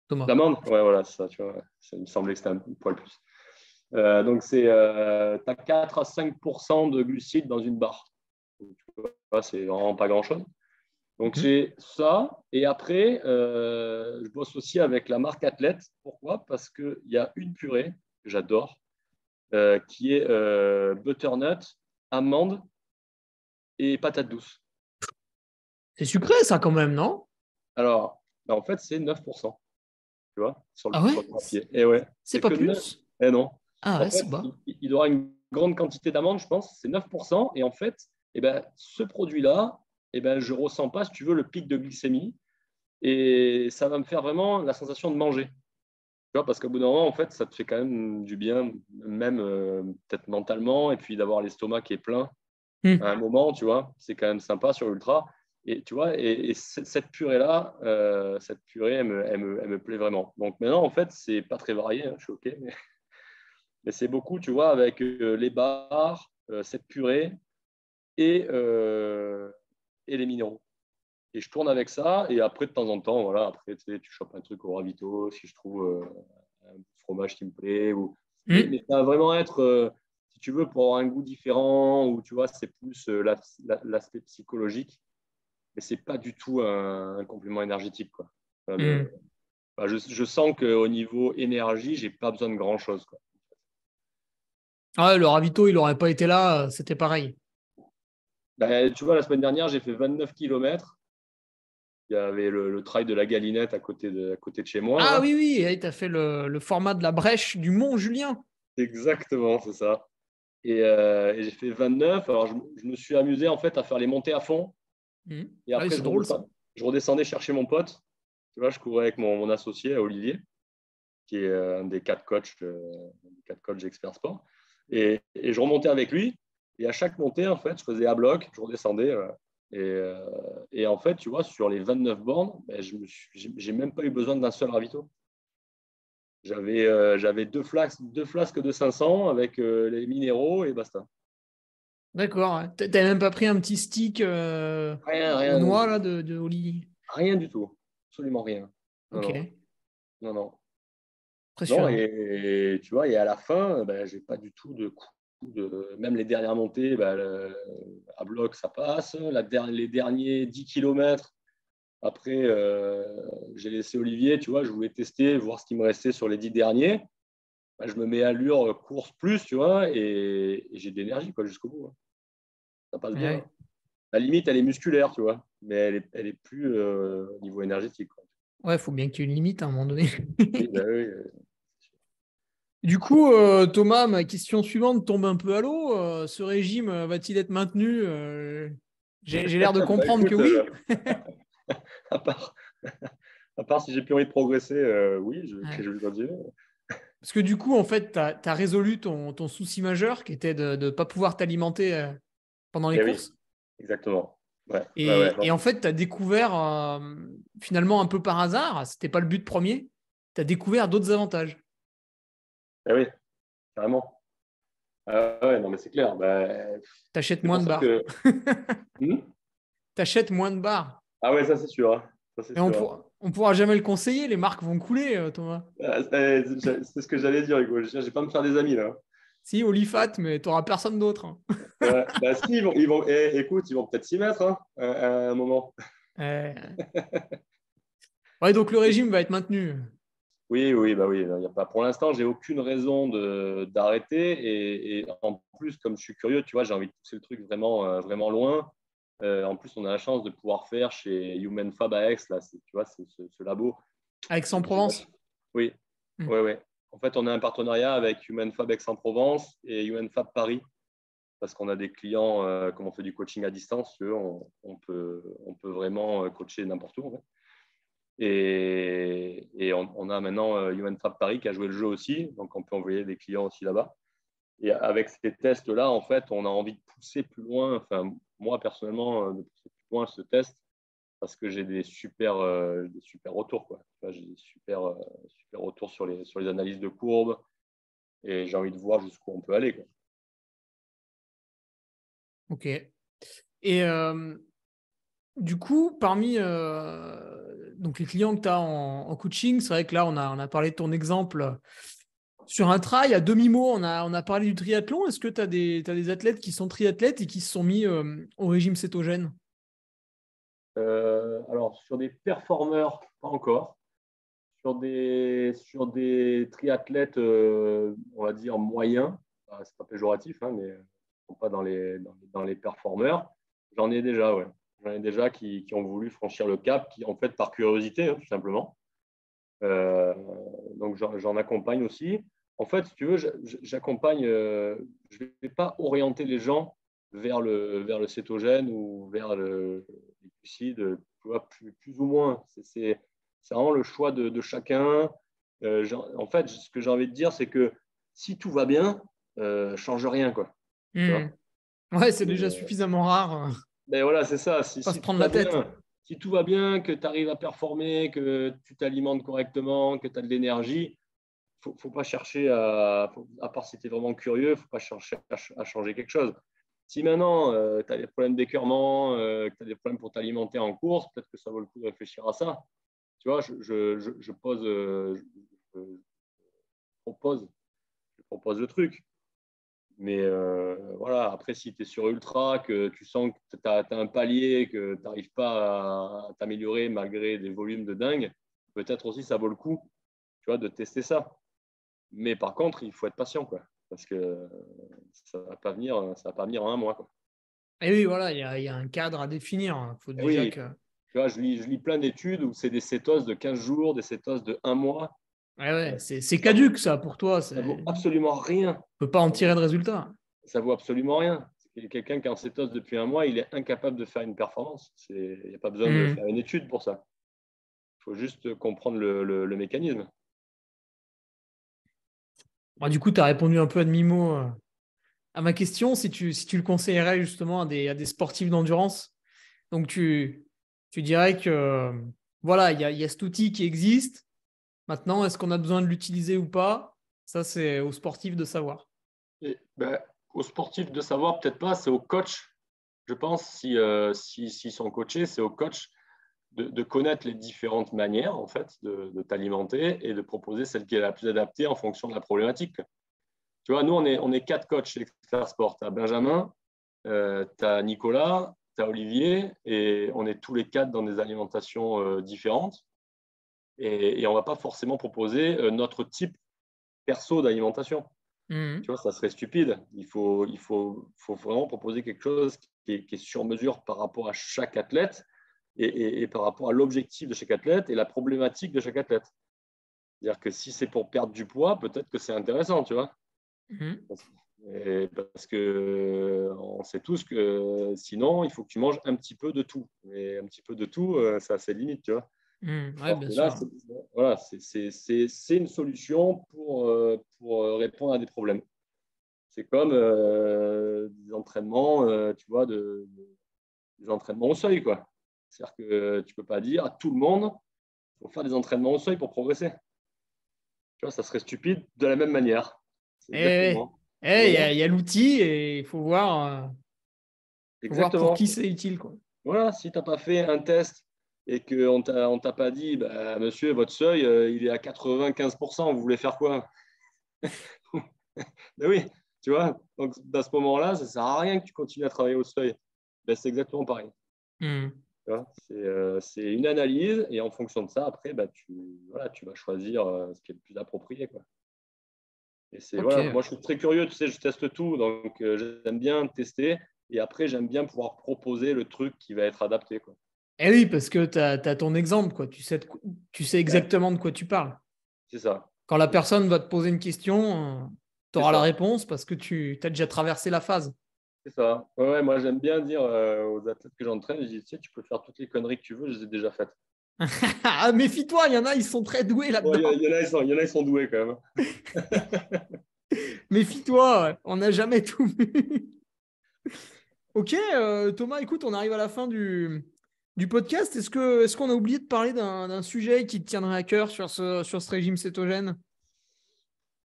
Thomas. L'amande, ouais, voilà, ça, tu vois, ça me semblait que c'était un poil plus. Donc, tu as 4 à 5% de glucides dans une barre. Donc, tu vois, c'est vraiment pas grand-chose. Donc, Mmh. j'ai ça. Et après, je bosse aussi avec la marque Athlète. Pourquoi? Parce qu'il y a une purée que j'adore, qui est butternut, amande et patate douce. C'est sucré, ça, quand même, non? Alors, en fait, c'est 9%. Tu vois, Ah sur ouais? le papier. Et ouais, C'est c'est pas que 9. plus? Et non. Ah En ouais, fait, c'est bas. il aura une grande quantité d'amandes, je pense, c'est 9%. Et en fait, eh ben, ce produit-là, eh ben, je ne ressens pas, si tu veux, le pic de glycémie. Et ça va me faire vraiment la sensation de manger. Tu vois, parce qu'au bout d'un moment, en fait, ça te fait quand même du bien, même peut-être mentalement, et puis d'avoir l'estomac qui est plein à un Mmh. moment, tu vois, c'est quand même sympa sur Ultra. Et tu vois, et cette purée-là, cette purée, elle me plaît vraiment. Donc maintenant, en fait, c'est pas très varié, hein, je suis OK, mais c'est beaucoup, tu vois, avec les bars, cette purée et, euh, et les minéraux. Et je tourne avec ça, et après, de temps en temps, voilà, après, tu sais, tu chopes un truc au ravito, si je trouve un fromage qui me plaît. Mais Mmh. ça va vraiment être, si tu veux, pour avoir un goût différent, ou tu vois, c'est plus l'aspect psychologique, mais c'est pas du tout un complément énergétique, quoi. Enfin, Mmh. je sens qu'au niveau énergie, j'ai pas besoin de grand-chose, quoi. Ah, le ravito, il aurait pas été là, c'était pareil. Ben, tu vois, la semaine dernière, j'ai fait 29 kilomètres. Il y avait le trail de la Galinette à côté de chez moi, Ah là. oui, oui, tu as fait le format de la brèche du Mont Julien. Exactement, c'est ça. Et j'ai fait 29. Alors, je me suis amusé, en fait, à faire les montées à fond. Mmh. Et Ah oui, après, c'est drôle ça. je redescendais chercher mon pote. Tu vois, je courais avec mon associé, Olivier, qui est un des 4 coachs d'Expert Sport. Et je remontais avec lui. Et à chaque montée, en fait, je faisais à bloc, je redescendais. Voilà. Et en fait, tu vois, sur les 29 bornes, ben, j'ai même pas eu besoin d'un seul ravito. J'avais deux flasques de 500 avec les minéraux et basta. D'accord. Ouais. T'avais même pas pris un petit stick aux Rien, noix là, de Oli? rien du tout. Absolument rien. Non, Ok. non, non, non. Non, Impressionnant. et tu vois, et à la fin, ben, j'ai pas du tout de coup même les dernières montées, ben, à bloc, ça passe. Les derniers 10 kilomètres, après, j'ai laissé Olivier, tu vois, je voulais tester, voir ce qui me restait sur les 10 derniers. Ben, je me mets à allure course plus, tu vois, et j'ai de l'énergie quoi, jusqu'au bout, hein. Ça passe bien, hein. Ouais. La limite, elle est musculaire, tu vois, mais elle est plus au niveau énergétique, quoi. Ouais, faut bien qu'il y ait une limite à un moment donné. Oui, ben oui, Du coup, Thomas, ma question suivante tombe un peu à l'eau. Ce régime va-t-il être maintenu? J'ai l'air de bah, comprendre que écoute, oui. à part, à part si j'ai plus envie de progresser, oui, Ouais. je vais continuer. Parce que du coup, en fait, tu as résolu ton souci majeur qui était de ne pas pouvoir t'alimenter pendant les Eh oui, courses. exactement. Ouais, ouais, ouais. Et en fait, tu as découvert, finalement, un peu par hasard, c'était pas le but premier, tu as découvert d'autres avantages. Eh oui, carrément. Ah ouais, non, mais c'est clair. Bah, Tu achètes c'est moins pour de ça barres. que. Hmm. Tu achètes moins de barres. Ah ouais, ça c'est sûr, hein. Ça c'est Et sûr, hein. on pourra jamais le conseiller, les marques vont couler, Thomas. Ah, c'est ce que j'allais dire, Hugo. Je vais pas me faire des amis là. Si, Olifat, mais tu n'auras personne d'autre, hein. Ouais. Bah si, écoute, ils vont peut-être s'y mettre, hein, à un moment. Euh, Ouais, donc le régime va être maintenu. Oui, oui, bah oui. Il y a pas, pour l'instant, j'ai aucune raison d'arrêter. Et en plus, comme je suis curieux, tu vois, j'ai envie de pousser le truc vraiment, vraiment loin. En plus, on a la chance de pouvoir faire chez Human Fab à Aix, là, tu vois, c'est ce labo. J'ai Aix-en-Provence. Oui, Hmm. oui, oui. En fait, on a un partenariat avec Human Fab Aix-en-Provence et Human Fab Paris parce qu'on a des clients, comme on fait du coaching à distance, on peut vraiment coacher n'importe où, en fait. Et on a maintenant Human Fab Paris qui a joué le jeu aussi, donc on peut envoyer des clients aussi là-bas. Et avec ces tests-là, en fait, on a envie de pousser plus loin, enfin, moi personnellement, de pousser plus loin ce test parce que j'ai des super retours, quoi. J'ai des super retours sur les analyses de courbes et j'ai envie de voir jusqu'où on peut aller, quoi. Ok. Et du coup, parmi donc les clients que tu as en coaching, c'est vrai que là, on a parlé de ton exemple sur un trail. À demi-mot, on a parlé du triathlon. Est-ce que tu as t'as des athlètes qui sont triathlètes et qui se sont mis au régime cétogène? Alors, sur des performeurs, pas encore. Sur des triathlètes, on va dire, moyens, c'est pas péjoratif, hein, mais sont pas dans les performeurs. J'en ai déjà, ouais. J'en ai déjà qui ont voulu franchir le cap, qui en fait par curiosité, hein, tout simplement. Euh, donc j'en accompagne aussi. En fait, si tu veux, j'accompagne, je ne vais pas orienter les gens vers le cétogène ou vers les glucides, tu vois, plus ou moins. C'est vraiment le choix de chacun. En fait, ce que j'ai envie de dire, c'est que si tout va bien, change rien, quoi. Tu Hmm. vois. Ouais, c'est déjà Mais, suffisamment rare. mais voilà, c'est ça. Pas se prendre la tête. Si tout va bien, que tu arrives à performer, que tu t'alimentes correctement, que tu as de l'énergie, faut pas chercher à part si tu es vraiment curieux, il ne faut pas chercher à changer quelque chose. Si maintenant tu as des problèmes d'écœurement, que tu as des problèmes pour t'alimenter en course, peut-être que ça vaut le coup de réfléchir à ça. Tu vois, je pose, je propose, je propose le truc. Mais voilà, après, si tu es sur Ultra, que tu sens que tu as un palier, que tu n'arrives pas à t'améliorer malgré des volumes de dingue, peut-être aussi ça vaut le coup, tu vois, de tester ça. Mais par contre, il faut être patient, quoi, parce que ça va pas venir en un mois, quoi. Et oui, voilà, il y a un cadre à définir. Il faut Et déjà oui, que. tu vois, je lis plein d'études où c'est des cétoses de 15 jours, des cétoses de un mois. Ouais, ouais, c'est Ça vaut, caduque, ça, pour toi. ça vaut On absolument rien. peut pas en Ça vaut, tirer de résultat. ça vaut absolument rien. Quelqu'un qui est en cétose depuis un mois, il est incapable de faire une performance. Il n'y a pas besoin de Hmm. faire une étude pour ça. Il faut juste comprendre le mécanisme. Bon, du coup, tu as répondu un peu à demi-mot à ma question, si tu le conseillerais justement à des sportifs d'endurance. Donc, tu dirais que voilà, il y a cet outil qui existe. Maintenant, est-ce qu'on a besoin de l'utiliser ou pas? Ça, c'est aux sportifs de savoir. Et, aux sportifs de savoir, peut-être pas, c'est aux coachs. Je pense, s'ils sont coachés, c'est aux coachs de connaître les différentes manières en fait, de t'alimenter et de proposer celle qui est la plus adaptée en fonction de la problématique. Tu vois, nous, on est 4 coachs chez Expert Sport. Tu as Benjamin, tu as Nicolas, tu as Olivier, et on est tous les 4 dans des alimentations différentes. Et on ne va pas forcément proposer notre type perso d'alimentation. Mmh. Tu vois, ça serait stupide. Il faut vraiment proposer quelque chose qui est sur mesure par rapport à chaque athlète et par rapport à l'objectif de chaque athlète et la problématique de chaque athlète. C'est-à-dire que si c'est pour perdre du poids, peut-être que c'est intéressant, tu vois. Mmh. Parce que on sait tous que sinon, il faut que tu manges un petit peu de tout. Et un petit peu de tout, ça a ses limites, tu vois. Mmh. Ouais, Alors bien que là, sûr. voilà, c'est une solution pour répondre à des problèmes. C'est comme des entraînements, tu vois, des entraînements au seuil, quoi. C'est-à-dire que tu ne peux pas dire à tout le monde il faut faire des entraînements au seuil pour progresser. Tu vois, ça serait stupide de la même manière. C'est Eh, exactement. il y a l'outil et il faut voir pour Exactement. qui c'est utile, quoi. Voilà, si tu n'as pas fait un test et qu'on ne t'a pas dit, bah, monsieur, votre seuil, il est à 95%, vous voulez faire quoi? Ben oui, tu vois, donc à ce moment-là, ça ne sert à rien que tu continues à travailler au seuil. Ben, c'est exactement pareil. Mmh. C'est une analyse et en fonction de ça, après, bah, voilà, tu vas choisir ce qui est le plus approprié, quoi. Et Ok. voilà, moi, je suis très curieux, tu sais, je teste tout, donc j'aime bien tester et après, j'aime bien pouvoir proposer le truc qui va être adapté, quoi. Eh oui, parce que tu as ton exemple, quoi. Tu sais Ouais, exactement de quoi tu parles. c'est ça. Quand la C'est ça. personne va te poser une question, tu C'est auras la ça. réponse parce que tu as déjà traversé la phase. C'est ça. Ouais, ouais, moi, j'aime bien dire aux athlètes que j'entraîne, je dis, tu sais, tu peux faire toutes les conneries que tu veux, je les ai déjà faites. Ah, méfie-toi, il y en a, ils sont très doués Ouais, là-dedans. il y en a, ils sont doués quand même. Méfie-toi, ouais. On n'a jamais tout vu. Ok, Thomas, écoute, on arrive à la fin du podcast. Est-ce qu'on a oublié de parler d'un sujet qui te tiendrait à cœur sur ce régime cétogène?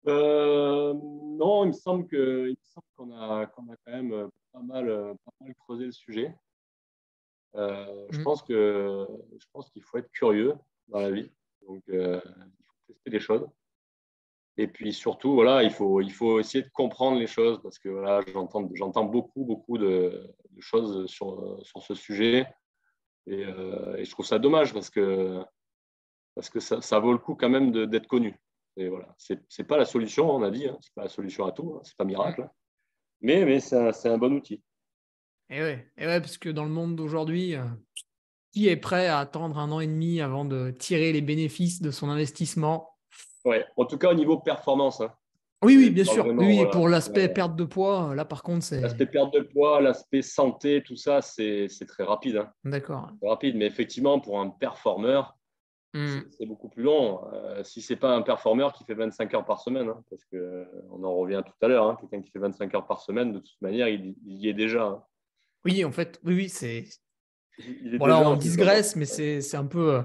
Non, il me semble qu'on a quand même pas mal creusé le sujet. Mm. Je pense qu'il faut être curieux dans la vie. Donc, il faut tester les choses. Et puis surtout, voilà, il faut essayer de comprendre les choses parce que voilà, j'entends beaucoup de choses sur ce sujet. Et je trouve ça dommage parce que ça vaut le coup quand même d'être connu. Et voilà, c'est pas la solution, on a dit, hein, c'est pas la solution à tout, hein, c'est pas Mm. miracle, hein. Mais c'est un bon outil. Et ouais, parce que dans le monde d'aujourd'hui, qui est prêt à attendre un an et demi avant de tirer les bénéfices de son investissement? Ouais, en tout cas au niveau performance, hein. Oui, oui, Je bien parle sûr. Oui, vraiment, oui, et voilà. pour l'aspect perte de poids, là par contre, c'est. L'aspect perte de poids, l'aspect santé, tout ça, c'est très rapide, hein. D'accord. C'est rapide, mais effectivement, pour un performeur, Mm. c'est beaucoup plus long. Si ce n'est pas un performeur qui fait 25 heures par semaine, hein, parce qu'on en revient tout à l'heure, hein, quelqu'un qui fait 25 heures par semaine, de toute manière, il y est déjà, hein. Oui, en fait, oui, oui, c'est. Il est Bon, là, déjà on dans cette tendance. digresse, mais c'est un peu.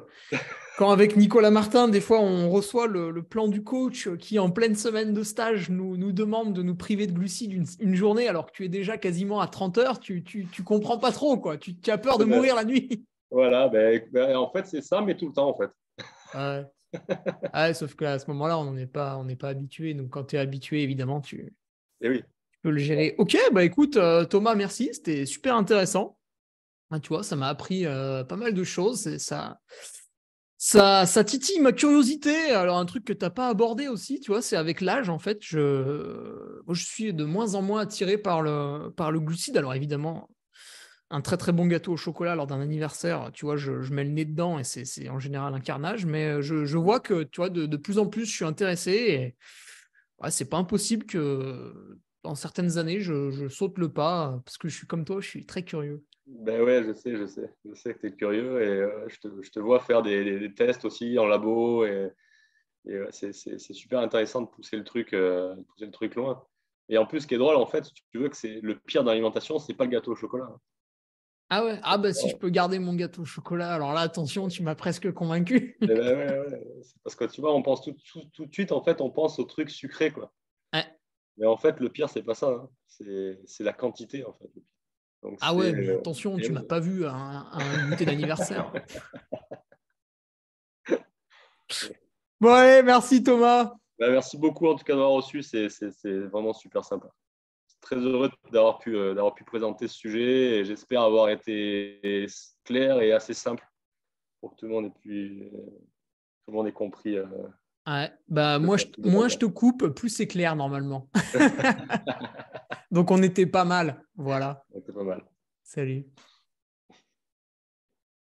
Quand avec Nicolas Martin, des fois, on reçoit le plan du coach qui, en pleine semaine de stage, nous demande de nous priver de glucides une journée alors que tu es déjà quasiment à 30 heures, tu comprends pas trop, quoi. Tu as peur de mourir la nuit. Voilà, en fait, c'est ça, mais tout le temps, en fait. Ouais. Ouais, sauf qu'à ce moment-là, on n'est pas habitué. Donc, quand tu es habitué, évidemment, Et oui. tu peux le gérer. Ok, bah écoute, Thomas, merci. C'était super intéressant. Ah, tu vois, ça m'a appris pas mal de choses. Ça titille ma curiosité. Alors, un truc que tu n'as pas abordé aussi, tu vois, c'est avec l'âge, en fait, moi, je suis de moins en moins attiré par le glucide. Alors, évidemment, un très très bon gâteau au chocolat lors d'un anniversaire, tu vois, je mets le nez dedans et c'est en général un carnage. Mais je vois que, tu vois, de plus en plus, je suis intéressé. Et ouais, c'est pas impossible que dans certaines années, je saute le pas parce que je suis comme toi, je suis très curieux. Ben ouais, je sais que tu es curieux et je te vois faire des tests aussi en labo et ouais, c'est super intéressant de pousser le truc loin. Et en plus, ce qui est drôle, en fait, si tu veux que c'est le pire dans l'alimentation, c'est pas le gâteau au chocolat, hein. Ah ouais, si je peux garder mon gâteau au chocolat, alors là, attention, tu m'as presque convaincu. Eh ben ouais. C'est parce que tu vois, on pense tout de suite, en fait, on pense aux trucs sucrés, quoi. Ouais. Mais en fait, le pire, c'est pas ça, hein. C'est la quantité, en fait. Donc, Ah ouais, mais attention, tu m'as ouais. pas vu à un goûter d'anniversaire. Bon, allez, merci Thomas. Bah, merci beaucoup, en tout cas, d'avoir reçu. C'est vraiment super sympa. Très heureux d'avoir pu présenter ce sujet et j'espère avoir été clair et assez simple pour que tout le monde ait compris. Ouais, Le moins je principe. te coupe, plus c'est clair normalement. Donc on était pas mal. Voilà. C'était pas mal. Salut.